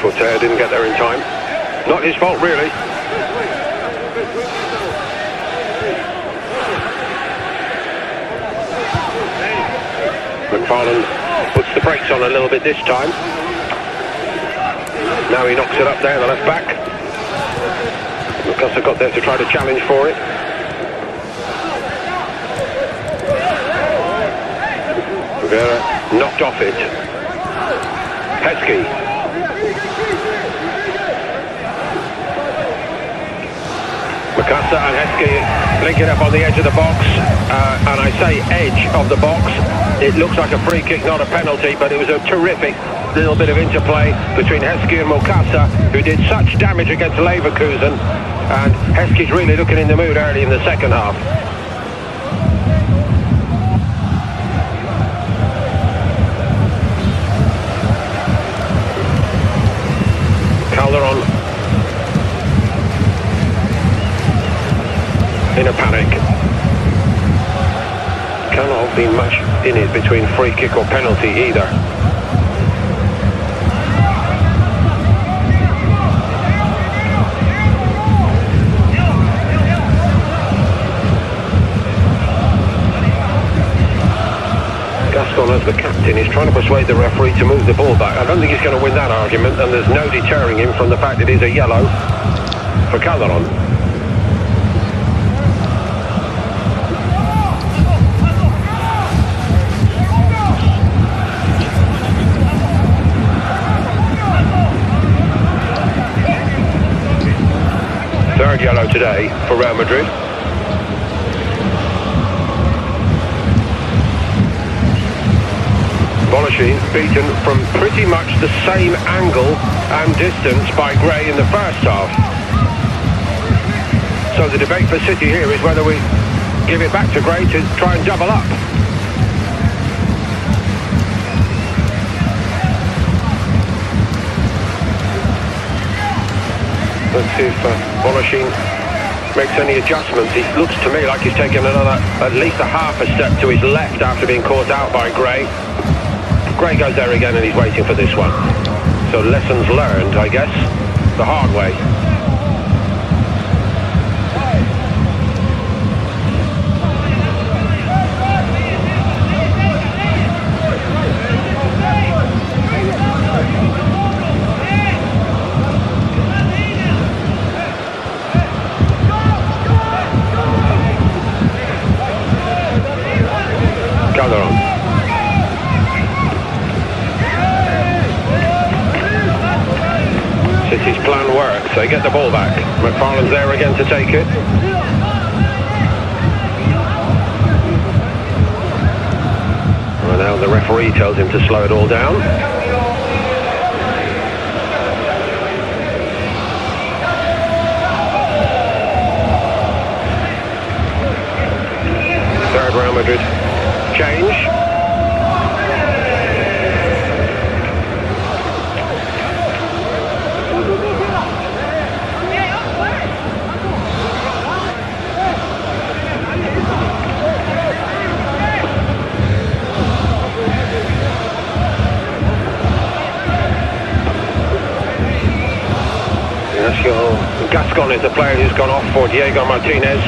Fortea didn't get there in time. Not his fault, really. McFarlane puts the brakes on a little bit this time. Now he knocks it up there, the left back. Lucasa got there to try to challenge for it. Rivera knocked off it. Heskey. Lucasa and Heskey link it up on the edge of the box, and I say edge of the box. It looks like a free kick, not a penalty, but it was a terrific little bit of interplay between Heskey and Lucasa, who did such damage against Leverkusen, and Heskey's really looking in the mood early in the second half. Calderon in a panic. Cannot be much in it between free kick or penalty either. Gascon, as the captain, is trying to persuade the referee to move the ball back. I don't think he's going to win that argument, and there's no deterring him from the fact it is a yellow for Calderon. Third yellow today for Real Madrid. Bolashine beaten from pretty much the same angle and distance by Gray in the first half. So the debate for City here is whether we give it back to Gray to try and double up. Let's see if Bolashine makes any adjustments. It looks to me like he's taken another, at least a half a step to his left after being caught out by Gray. Gray goes there again and he's waiting for this one. So lessons learned, I guess, the hard way. Calderon. City's plan works. They get the ball back. McFarlane's there again to take it. Well, now the referee tells him to slow it all down. Third Real Madrid change. Gascon is the player who's gone off for Diego Martinez.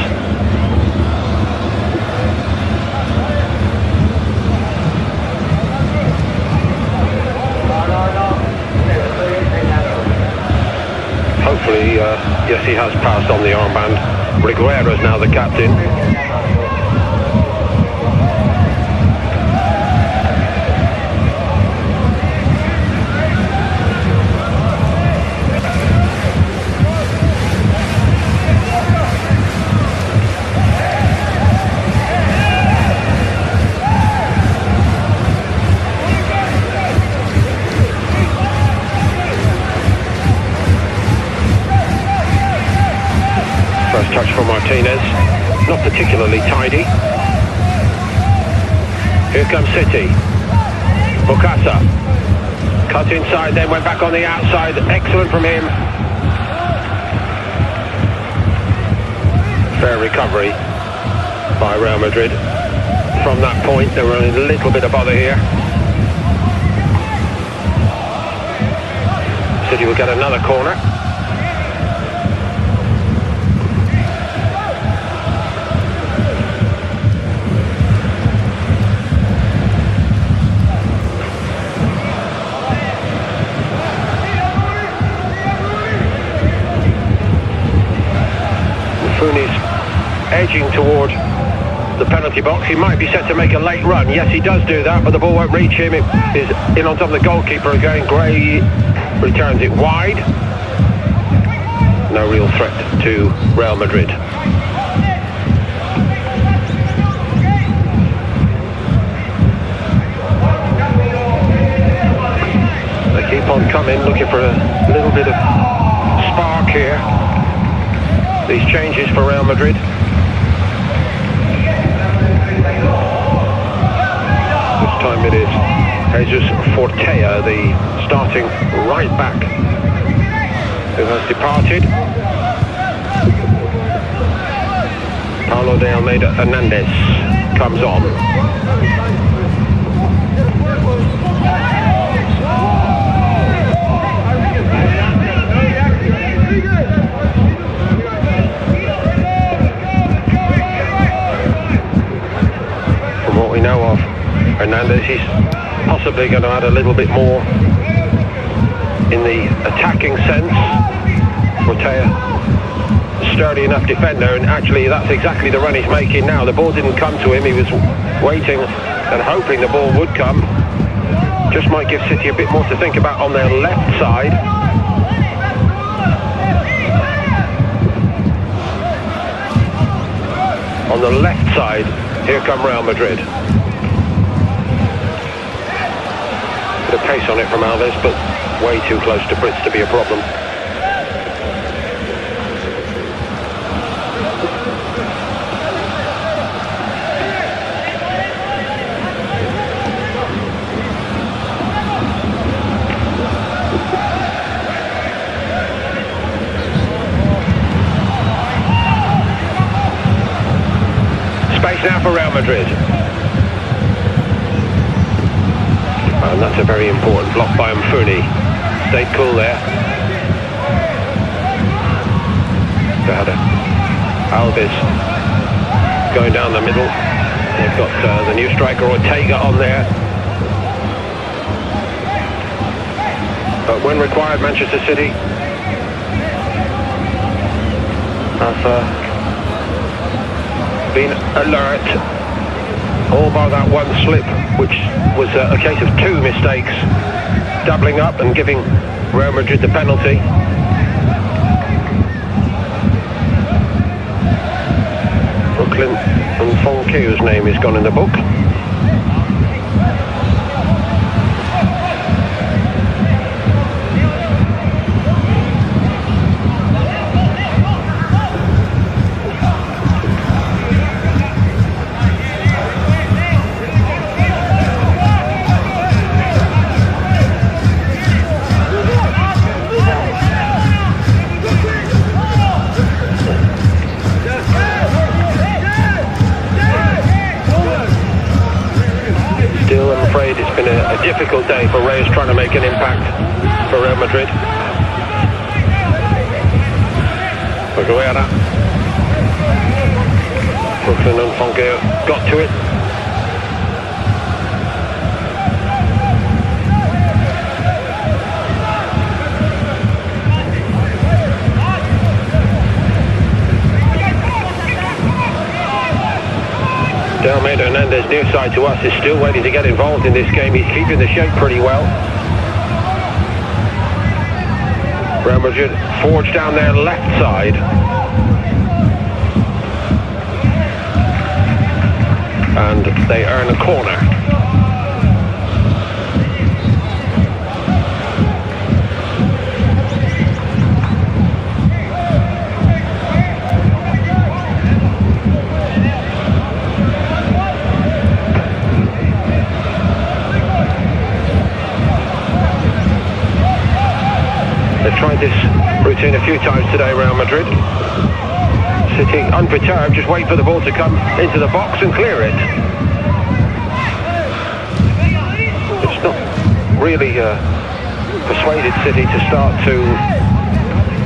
Hopefully, yes, he has passed on the armband. Reguera's now the captain. First touch from Martinez, not particularly tidy. Here comes City. Bokassa, cut inside, then went back on the outside. Excellent from him. Fair recovery by Real Madrid. From that point, there were a little bit of bother here. City will get another corner. Edging toward the penalty box. He might be set to make a late run. Yes, he does do that, but the ball won't reach him. It is in on top of the goalkeeper again. Gray returns it wide. No real threat to Real Madrid. They keep on coming, looking for a little bit of spark here. These changes for Real Madrid. This time it is Jesus Fortea, the starting right back. who has departed. Paulo de Almeida Hernandez comes on. From what we know of Hernandez, he's possibly going to add a little bit more in the attacking sense. Ortega, sturdy enough defender, and actually that's exactly the run he's making now. The ball didn't come to him, he was waiting and hoping the ball would come. Just might give City a bit more to think about on their left side. On the left side, here come Real Madrid. Bit of pace on it from Alves, but way too close to Brits to be a problem. Space now for Real Madrid. And that's a very important block by Mfuni. Stayed cool there. Alves going down the middle. They've got the new striker Ortega on there. But when required, Manchester City have been alert, all by that one slip, which was a case of two mistakes doubling up and giving Real Madrid the penalty. Brooklyn and Fonke's name is gone in the book. It's been a difficult day for Reyes trying to make an impact for Real Madrid. Aguilera. Brooklyn and Fonke got to it. De Almeida Hernandez, near side to us, is still waiting to get involved in this game. He's keeping the shape pretty well. Real Madrid forged down their left side. And they earn a corner. They've tried this routine a few times today, Real Madrid. City unperturbed, just wait for the ball to come into the box and clear it. It's not really persuaded City to start to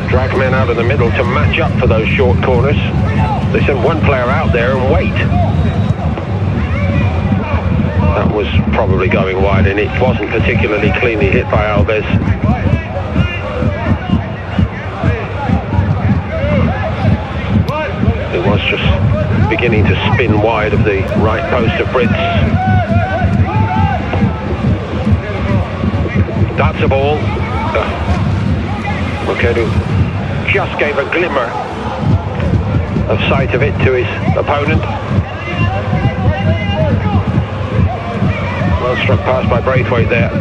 drag men out of the middle to match up for those short corners. They send one player out there and wait. That was probably going wide, and it wasn't particularly cleanly hit by Alves. It was just beginning to spin wide of the right post of Brits. That's a ball. Mokedu just gave a glimmer of sight of it to his opponent. Well struck pass by Braithwaite there.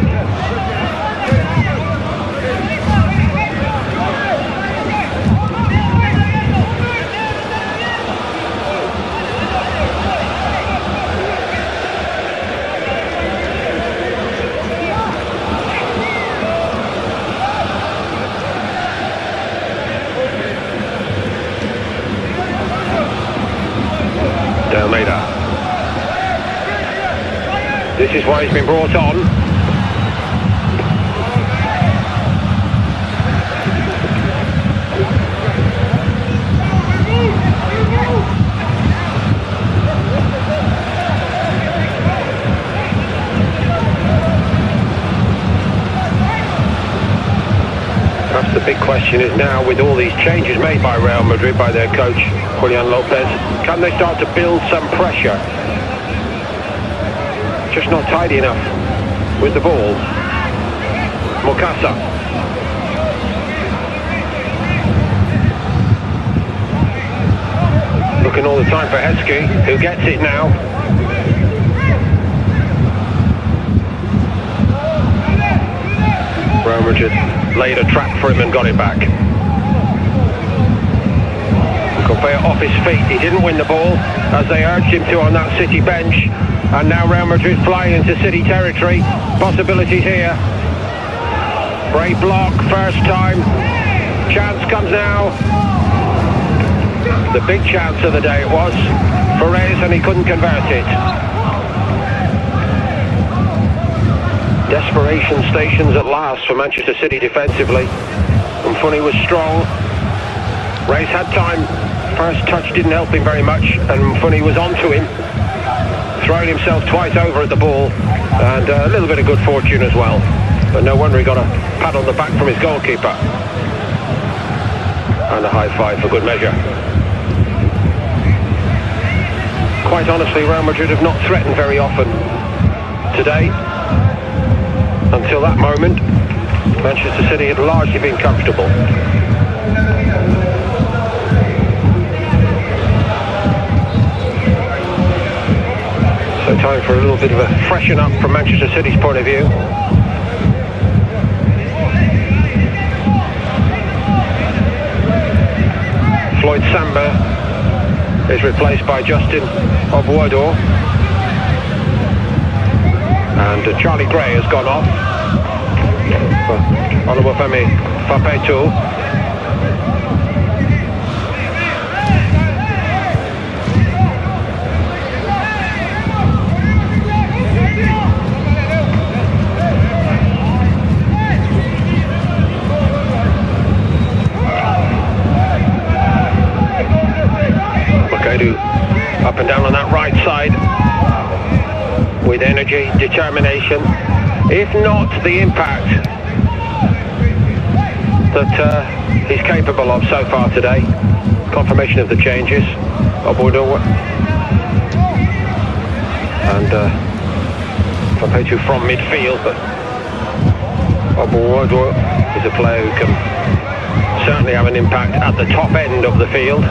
This is why he's been brought on. Perhaps the big question is now, with all these changes made by Real Madrid, by their coach, Julian Lopez, can they start to build some pressure? Just not tidy enough with the ball. Mokasa. Looking all the time for Heskey, who gets it now. Real Madrid laid a trap for him and got it back. Gobert off his feet. He didn't win the ball as they urged him to on that City bench. And now Real Madrid flying into City territory. Possibilities here. Great block, first time. Chance comes now. The big chance of the day it was for Reyes, and he couldn't convert it. Desperation stations at last for Manchester City defensively. Mfuni was strong. Reyes had time. First touch didn't help him very much, and Mfuni was onto him, throwing himself twice over at the ball, and a little bit of good fortune as well. But no wonder he got a pat on the back from his goalkeeper. And a high five for good measure. Quite honestly, Real Madrid have not threatened very often today. Until that moment, Manchester City had largely been comfortable. So time for a little bit of a freshen up from Manchester City's point of view. Floyd Samba is replaced by Justin Obuado. And Charlie Gray has gone off. Oluwafemi Fapetu. Makadu up and down on that right side with energy, determination, if not the impact that he's capable of so far today. Confirmation of the changes. Obuado and Fapetu from midfield, but Obuado is a player who can certainly have an impact at the top end of the field.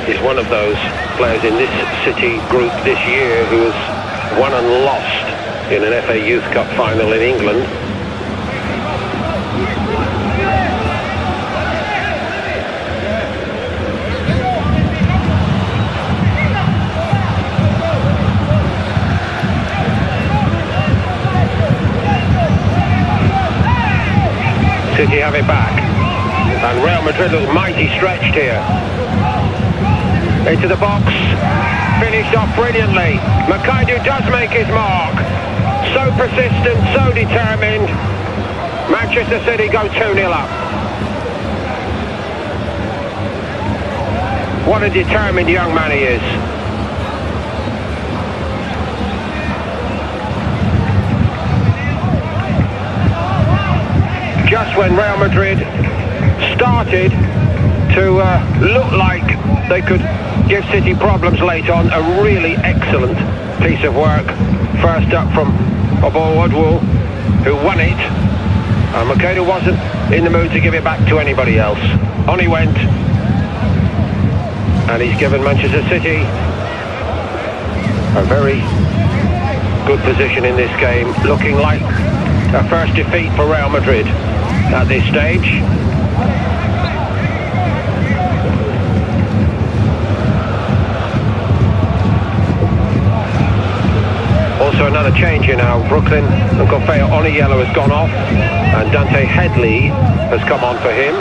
Is one of those players in this City group this year who has won and lost in an FA Youth Cup final in England. City have it back, and Real Madrid look mighty stretched here. Into the box, finished off brilliantly. Makaidu does make his mark. So persistent, so determined. Manchester City go 2-0 up. What a determined young man he is. Just when Real Madrid started to look like they could give City problems late on, a really excellent piece of work. First up from Obuado, who won it. Makaidu wasn't in the mood to give it back to anybody else. On he went, and he's given Manchester City a very good position in this game, looking like a first defeat for Real Madrid at this stage. Also another change here now. Brooklyn and Corfeo on a yellow has gone off, and Dante Headley has come on for him.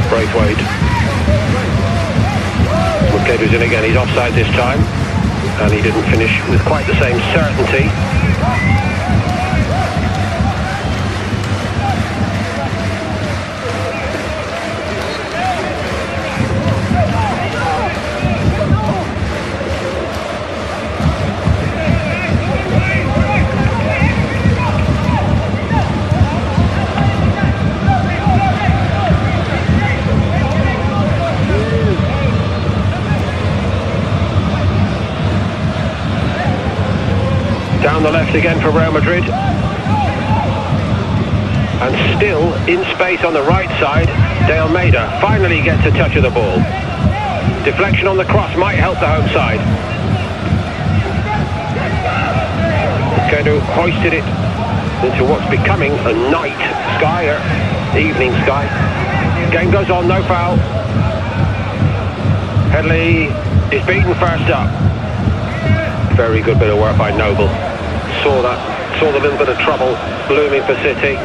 Braithwaite. Mukhedu's in again, he's offside this time, and he didn't finish with quite the same certainty. Down the left again for Real Madrid, and still in space on the right side. De Almeida finally gets a touch of the ball. Deflection on the cross might help the home side. Mukhedu hoisted it into what's becoming a night sky, or evening sky. Game goes on, no foul. Headley is beaten first up. Very good bit of work by Noble. Saw the little bit of trouble looming for City.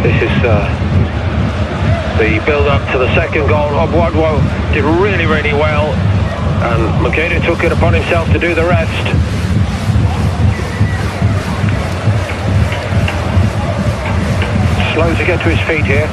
This is the build-up to the second goal. Obwadwo did really, really well, and Mukhedu took it upon himself to do the rest. Slow to get to his feet here.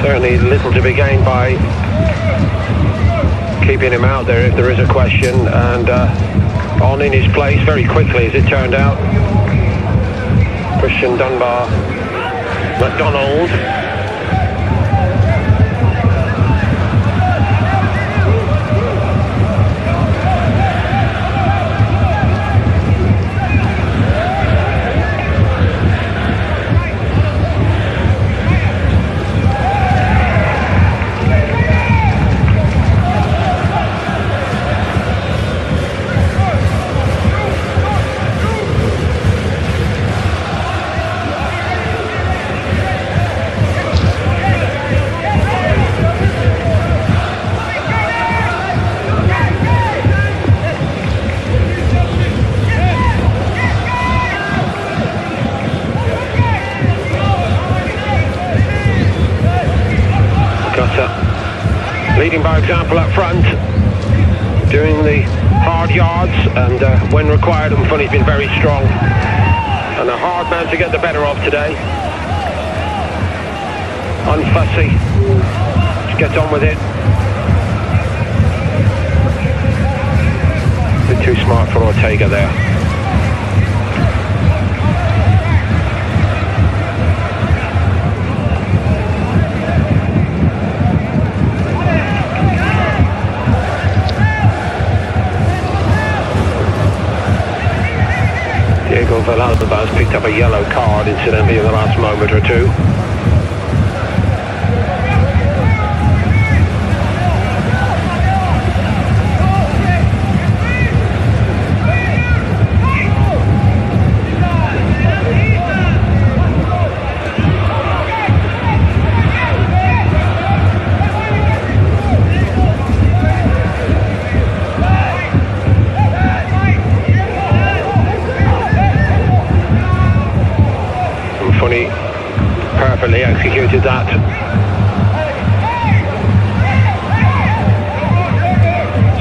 Certainly little to be gained by keeping him out there if there is a question, and on in his place very quickly as it turned out. Christian Dunbar McDonald. Leading by example up front, doing the hard yards, and when required, Mfuni's been very strong, and a hard man to get the better of today. Unfussy, just gets on with it. bit too smart for Ortega there. Diego Villalba has picked up a yellow card, incidentally, in the last moment or two. Perfectly executed that.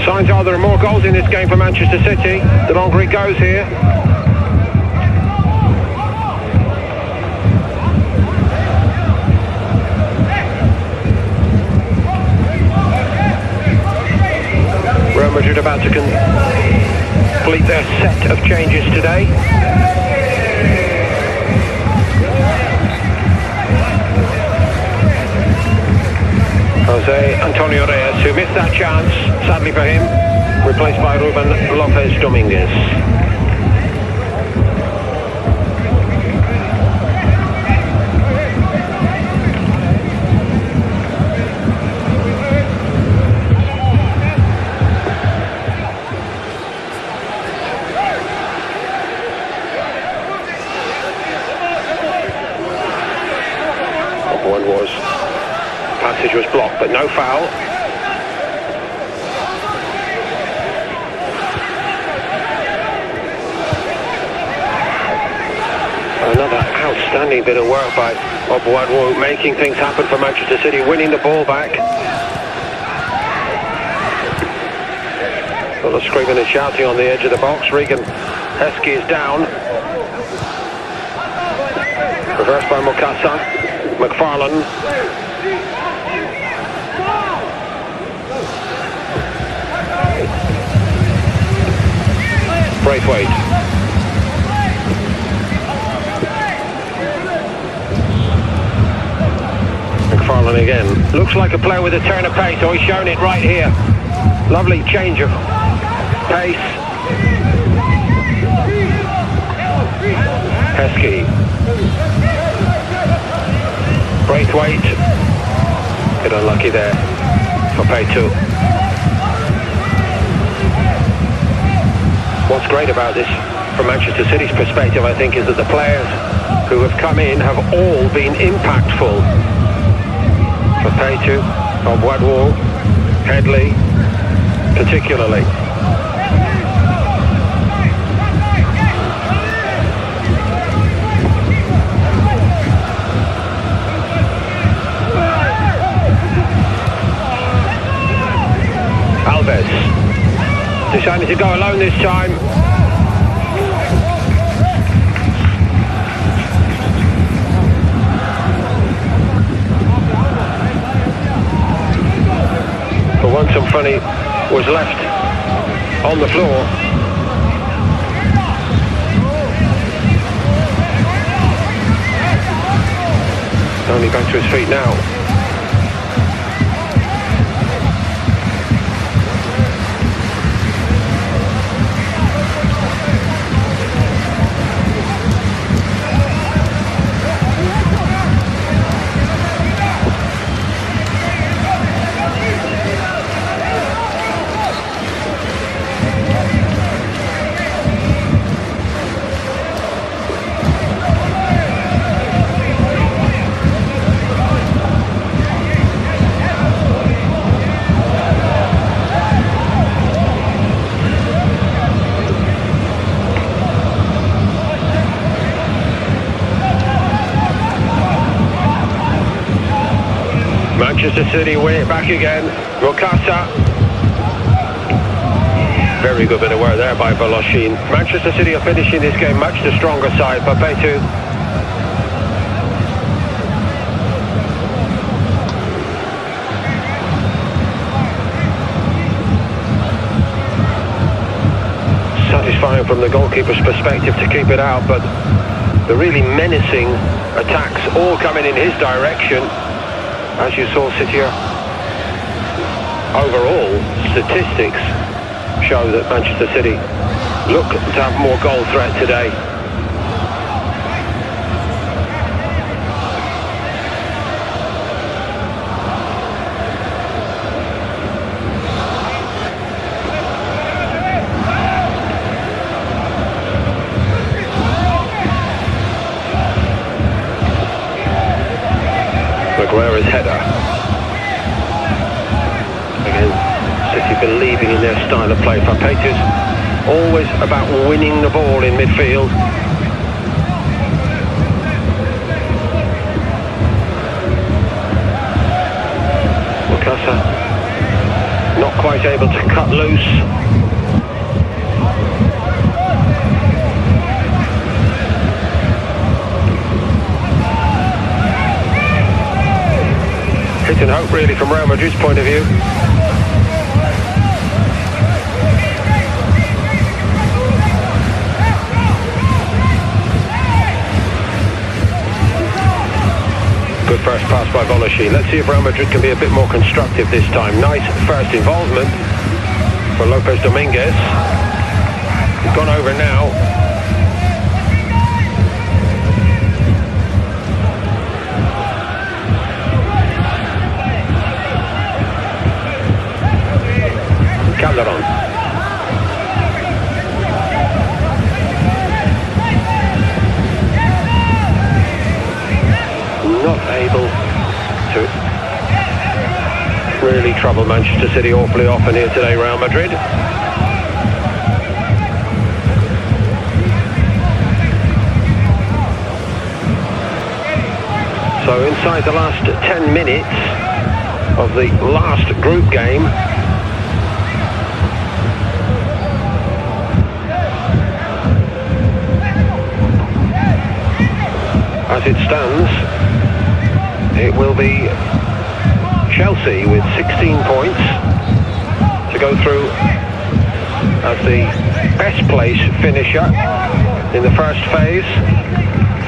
Signs are there are more goals in this game for Manchester City the longer it goes here. Real Madrid about to complete their set of changes today. Jose Antonio Reyes, who missed that chance, sadly for him, replaced by Ruben Lopez Dominguez. One was passage was blocked, but no foul. Another outstanding bit of work by Obuadwu, making things happen for Manchester City, winning the ball back. A lot of screaming and shouting on the edge of the box. Regan Heskey is down. Reversed by Mukasa. McFarlane. Braithwaite. McFarlane again. Looks like a player with a turn of pace. Oh, he's shown it right here. Lovely change of pace. Heskey. Braithwaite. Bit unlucky there for Paytu. What's great about this, from Manchester City's perspective, I think, is that the players who have come in have all been impactful. For Paytu, Obuadwu, Headley, particularly. Alves decided to go alone this time. For once, some funny was left on the floor. Only back to his feet now. Manchester City win it back again. Rokasa. Very good bit of work there by Voloshin. Manchester City are finishing this game much the stronger side. Paytu. trying from the goalkeeper's perspective to keep it out, but the really menacing attacks all coming in his direction. As you saw, City overall statistics show that Manchester City look to have more goal threat today. Aguera's header. Again, City believing in their style of play. Papete's always about winning the ball in midfield. Mukasa not quite able to cut loose. Hit and hope really from Real Madrid's point of view. Good first pass by Bolashi. Let's see if Real Madrid can be a bit more constructive this time. Nice first involvement for Lopez Dominguez. He's gone over now. Calderon. Not able to really trouble Manchester City awfully often here today, Real Madrid. So inside the last 10 minutes of the last group game, as it stands, it will be Chelsea with 16 points to go through as the best place finisher in the first phase.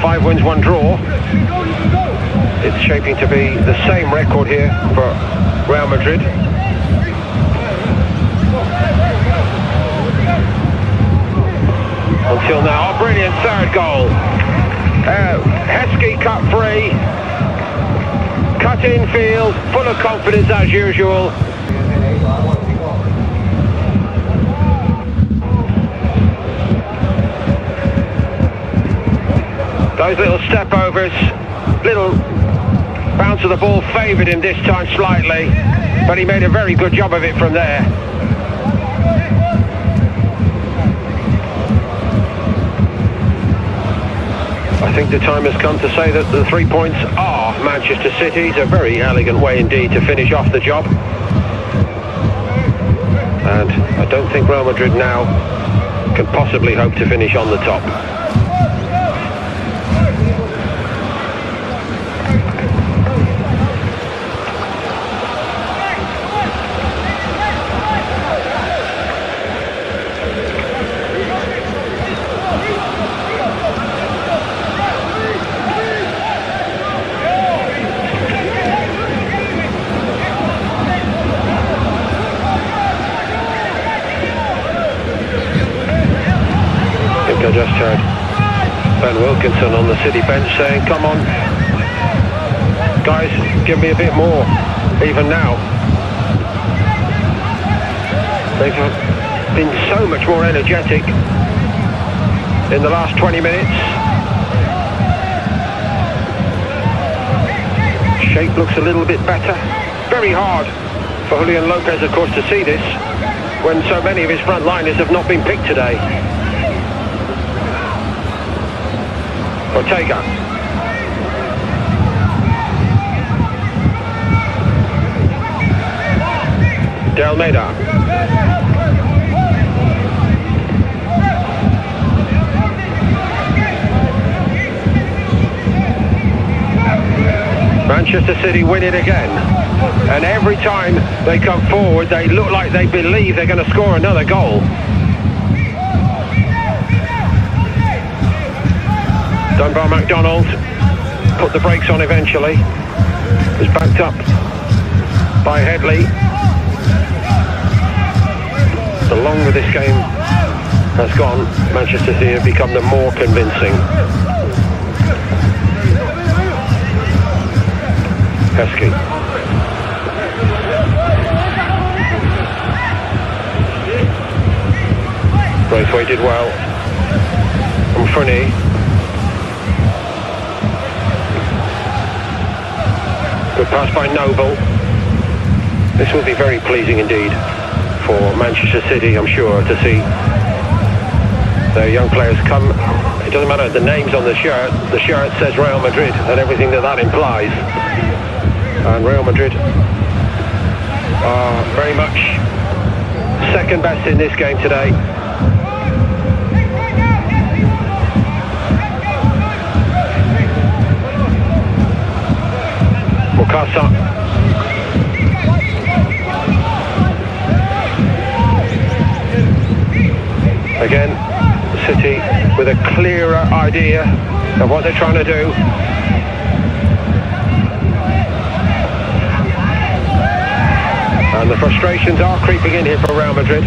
5 wins, 1 draw. It's shaping to be the same record here for Real Madrid. Until now, a brilliant third goal. Heskey cut free, cut in field, full of confidence as usual. Those little step overs, little bounce of the ball favoured him this time slightly, but he made a very good job of it from there. I think the time has come to say that the 3 points are Manchester City's. A very elegant way indeed to finish off the job. And I don't think Real Madrid now can possibly hope to finish on the top. I just heard Ben Wilkinson on the City bench saying, come on, guys, give me a bit more, even now. They've been so much more energetic in the last 20 minutes. Shape looks a little bit better. Very hard for Julian Lopez, of course, to see this when so many of his front liners have not been picked today. Ortega. De Almeida. Manchester City win it again. And every time they come forward, they look like they believe they're going to score another goal. Done by McDonald. Put the brakes on eventually. Was backed up by Headley. The longer this game has gone, Manchester City have become the more convincing. Heskey. Braithwaite did well. From Frunny. Good pass by Noble. This will be very pleasing indeed for Manchester City, I'm sure, to see their young players come. It doesn't matter the names on the shirt says Real Madrid and everything that implies. And Real Madrid are very much second best in this game today. Mukasa. Again, City with a clearer idea of what they're trying to do. And the frustrations are creeping in here for Real Madrid.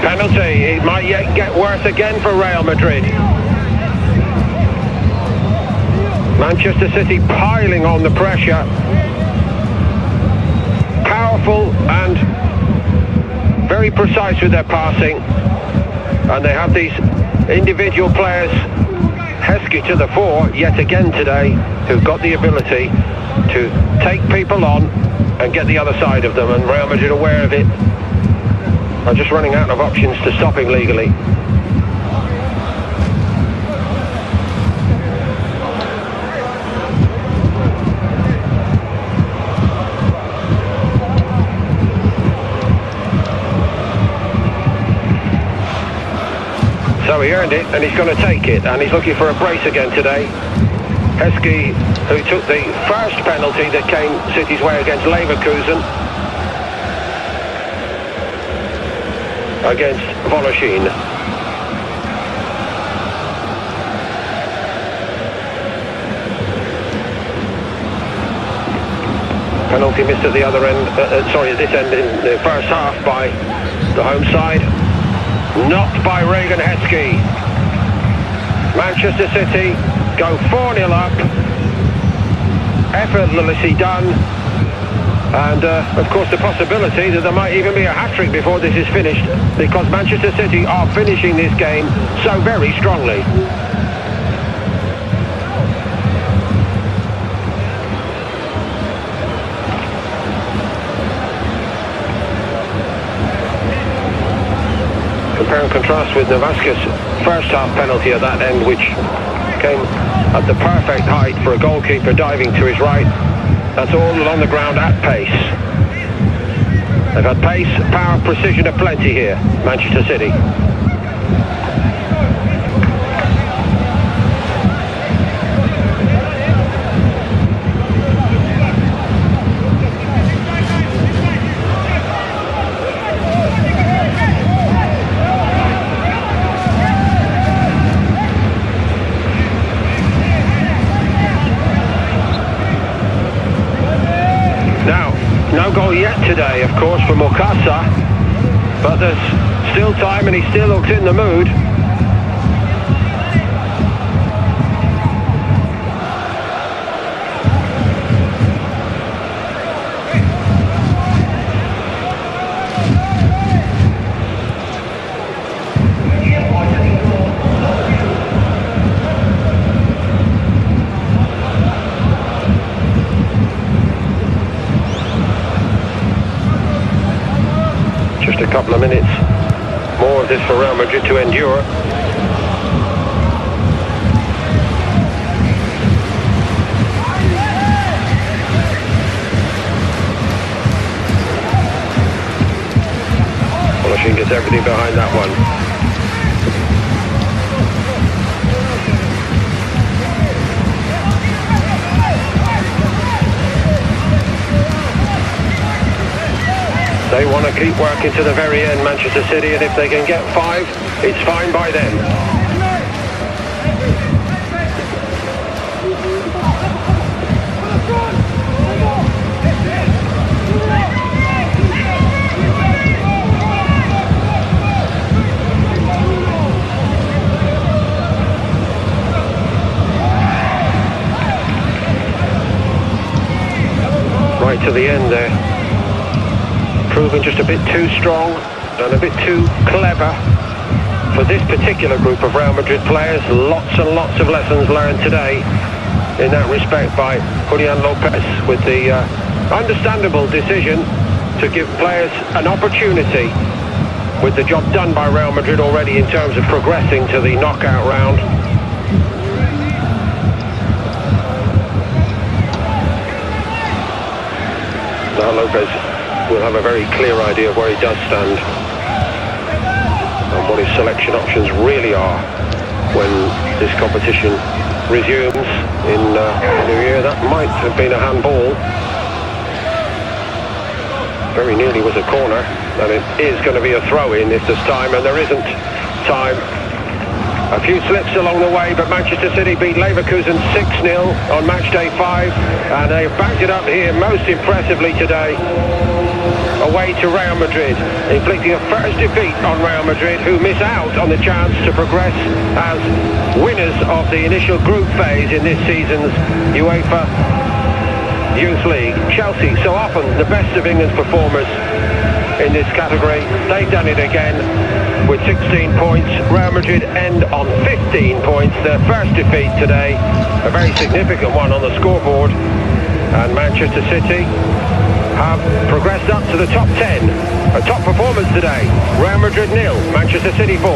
Penalty. It might yet get worse again for Real Madrid. Manchester City piling on the pressure. Powerful and very precise with their passing. And they have these individual players, Heskey to the fore yet again today, who've got the ability to take people on and get the other side of them. And Real Madrid, aware of it, are just running out of options to stop him legally. So he earned it, and he's going to take it, and he's looking for a brace again today. Heskey, who took the first penalty that came City's way against Leverkusen, against Voloshin. Penalty missed at the other end, at this end in the first half by the home side. Not by Regan Heskey. Manchester City go 4-0 up. Effortlessly done. And of course the possibility that there might even be a hat-trick before this is finished, because Manchester City are finishing this game so very strongly. Compare and contrast with Navasca's first half penalty at that end, which came at the perfect height for a goalkeeper diving to his right. That's all along the ground at pace. They've had pace, power, precision aplenty here, Manchester City. No goal yet today, of course, for Mukasa, but there's still time and he still looks in the mood. Just a couple of minutes more of this for Real Madrid to endure. Voloshin gets everything behind that one. to keep working to the very end, Manchester City, and if they can get 5, it's fine by them. Right to the end there, proving just a bit too strong and a bit too clever for this particular group of Real Madrid players. Lots and lots of lessons learned today in that respect by Julian Lopez, with the understandable decision to give players an opportunity with the job done by Real Madrid already in terms of progressing to the knockout round. Now Lopez will have a very clear idea of where he does stand and what his selection options really are when this competition resumes in the new year. That might have been a handball. Very nearly was a corner, and it is going to be a throw-in if there's time, and there isn't time. A few slips along the way, but Manchester City beat Leverkusen 6-0 on match day 5, and they've backed it up here most impressively today, away to Real Madrid, inflicting a first defeat on Real Madrid, who miss out on the chance to progress as winners of the initial group phase in this season's UEFA Youth League. Chelsea, so often the best of England's performers in this category, they've done it again with 16 points. Real Madrid end on 15 points, their first defeat today, a very significant one on the scoreboard, and Manchester City have progressed up to the top 10. A top performance today. Real Madrid 0, Manchester City 4.